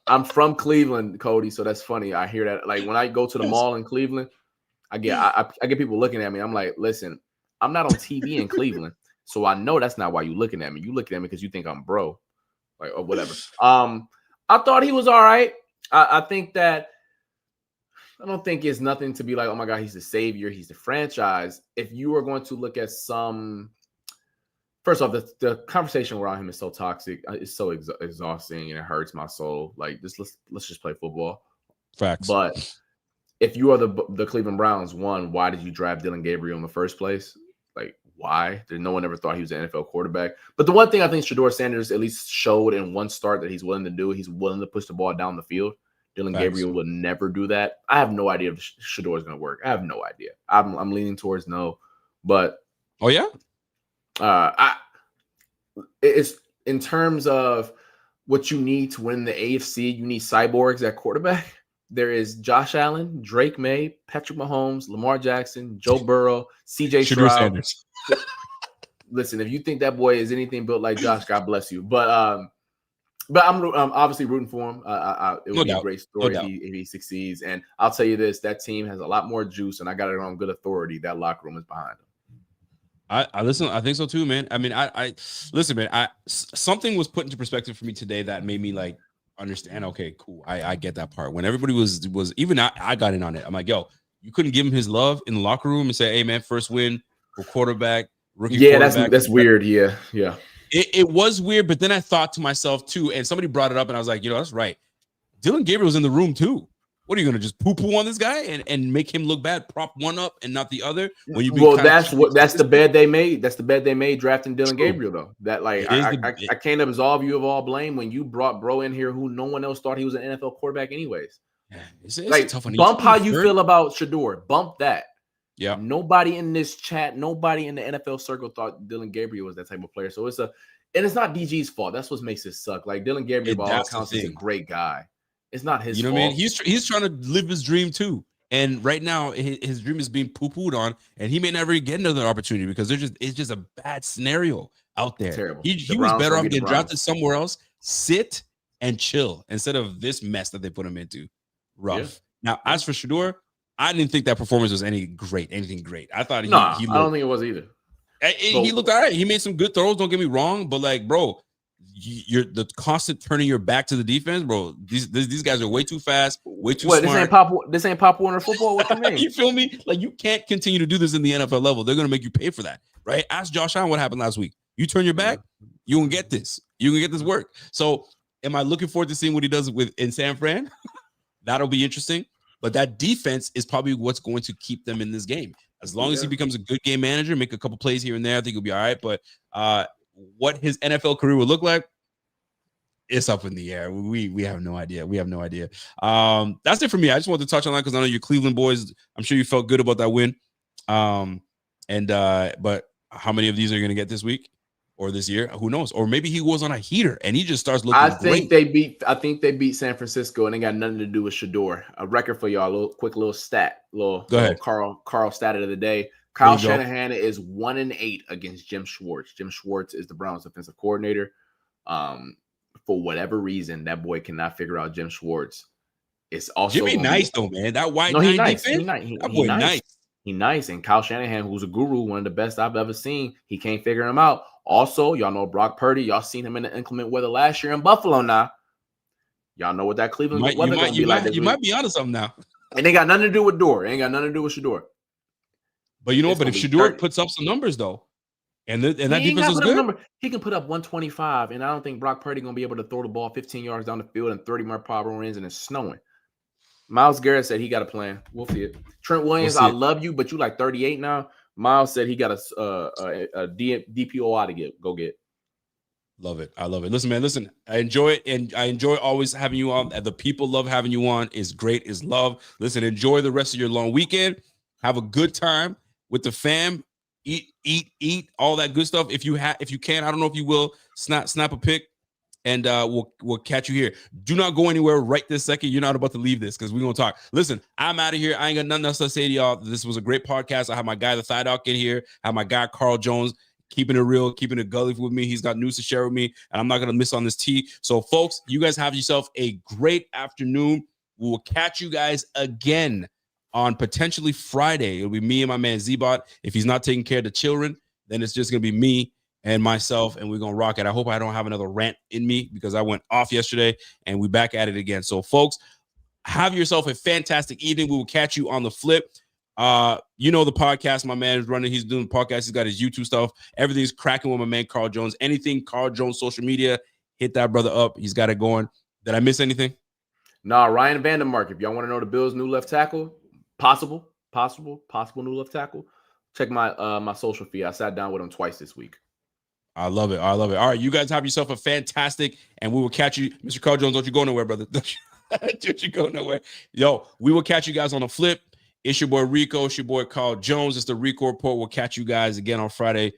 I'm from Cleveland, Cody, so that's funny. I hear that. Like when I go to the mall in Cleveland, I get people looking at me. I'm like, listen, I'm not on TV in Cleveland, so I know that's not why you looking at me. You looking at me because you think I'm bro, like, or whatever. I thought he was all right. I think that I don't think it's nothing to be like, oh my God, he's the savior, he's the franchise. If you are going to look at first off, the conversation around him is so toxic. It's so exhausting and it hurts my soul. Like, let's just play football. Facts. But if you are the Cleveland Browns, one, why did you draft Dylan Gabriel in the first place? Like, why. No one ever thought he was an NFL quarterback. But the one thing I think Shedeur Sanders at least showed in one start that he's willing to do, he's willing to push the ball down the field. Dillon Gabriel will never do that. I have no idea if Shedeur is going to work. I have no idea. I'm leaning towards no. But it's in terms of what you need to win the AFC, you need cyborgs at quarterback. There is Josh Allen, Drake May, Patrick Mahomes, Lamar Jackson, Joe Burrow, CJ Stroud. Listen, if you think that boy is anything built like Josh, God bless you. But I'm obviously rooting for him. It would be a great story if he succeeds. And I'll tell you this, that team has a lot more juice, and I got it on good authority. That locker room is behind him. I listen. I think so too, man. I mean, I listen, man. Something was put into perspective for me today that made me like understand. Okay, cool. I get that part. When everybody was even I got in on it. I'm like, yo, you couldn't give him his love in the locker room and say, hey, man, first win for quarterback, rookie. Yeah, quarterback. that's weird. Yeah. It was weird, but then I thought to myself too, and somebody brought it up, and I was like, that's right. Dillon Gabriel was in the room too. What are you going to just poo-poo on this guy and make him look bad, prop one up and not the other? When you that's the bed they made. That's the bed they made drafting Dillon Gabriel, though. That like I can't absolve you of all blame when you brought bro in here who no one else thought he was an NFL quarterback anyways. It's like tough one. Bump how you feel about Shedeur. Bump that. Yeah. Nobody in this chat, nobody in the NFL circle thought Dillon Gabriel was that type of player. So it's not DG's fault. That's what makes it suck. Like Dillon Gabriel, by all accounts, is a great guy. It's not his fault. What I mean? He's trying to live his dream too. And right now, his dream is being poo-pooed on, and he may never get another opportunity because it's just a bad scenario out there. Terrible. He was better off getting drafted somewhere else, sit and chill instead of this mess that they put him into. Rough. Yeah. Now, as for Shedeur, I didn't think that performance was anything great. I thought I don't think it was either. He looked all right. He made some good throws. Don't get me wrong, but like, bro, you're the constant turning your back to the defense, bro. These guys are way too fast, way too smart. This ain't Pop Warner football. What you mean? You feel me? Like you can't continue to do this in the NFL level. They're gonna make you pay for that, right? Ask Josh Allen what happened last week. You turn your back, you gonna get this. You gonna get this work. So, am I looking forward to seeing what he does in San Fran? That'll be interesting. But that defense is probably what's going to keep them in this game. As long as he becomes a good game manager, make a couple plays here and there, I think he'll be all right. But what his NFL career will look like, it's up in the air. We have no idea. That's it for me. I just wanted to touch on that because I know you're Cleveland boys. I'm sure you felt good about that win. But how many of these are you going to get this week or this year? Who knows? Or maybe he was on a heater and he just starts looking great. I think they beat San Francisco and it got nothing to do with Shedeur. A record for y'all. Quick little stat. Go ahead. Carl stat of the day. Kyle Shanahan is 1-8 against Jim Schwartz. Jim Schwartz is the Browns defensive coordinator. For whatever reason, that boy cannot figure out Jim Schwartz. It's also Jimmy nice though, man. That white he nice. Defense, that boy nice. He nice. And Kyle Shanahan, who's a guru, one of the best I've ever seen, he can't figure him out. Also, y'all know Brock Purdy. Y'all seen him in the inclement weather last year in Buffalo. Now, y'all know what that Cleveland weather gonna be like. You might be onto something now. And they got nothing to do with Door. It ain't got nothing to do with Shedeur. But you know, if Shedeur puts up some numbers though, and that defense is good, he can put up 125, and I don't think Brock Purdy gonna be able to throw the ball 15 yards down the field and 30 more power runs, and it's snowing. Miles Garrett said he got a plan. We'll see it. Trent Williams, I love you, but you like 38 now. Miles said he got a DPOI to go get. Love it. I love it. Listen, man. Listen, I enjoy it, and I enjoy always having you on. The people love having you on. Is great. Is love. Listen, enjoy the rest of your long weekend. Have a good time with the fam. Eat all that good stuff. If you can, I don't know if you will. Snap a pic, and we'll catch you here. Do not go anywhere right this second. You're not about to leave this because we're gonna talk. Listen, I'm out of here. I ain't got nothing else to say to y'all. This was a great podcast. I have my guy, the Thigh Dog, in here. I have my guy, Carl Jones, keeping it real, keeping it gully with me. He's got news to share with me, and I'm not gonna miss on this tea. So, folks, you guys have yourself a great afternoon. We will catch you guys again on potentially Friday. It'll be me and my man Z-Bot. If he's not taking care of the children, then it's just gonna be me and myself, and we're gonna rock it. I hope I don't have another rant in me because I went off yesterday, and we're back at it again. So, folks, have yourself a fantastic evening. We will catch you on the flip. You know the podcast my man is running. He's doing the podcast. He's got his YouTube stuff. Everything's cracking with my man Carl Jones. Anything Carl Jones social media, hit that brother up. He's got it going. Did I miss anything? Nah, Ryan Vandermark. If y'all want to know the Bills' new left tackle, possible new left tackle. Check my my social feed. I sat down with him twice this week. I love it. I love it. All right, you guys have yourself a fantastic, and we will catch you, Mr. Carl Jones. Don't you go nowhere, brother. Don't you go nowhere. Yo, we will catch you guys on the flip. It's your boy Rico. It's your boy Carl Jones. It's the Rico Report. We'll catch you guys again on Friday.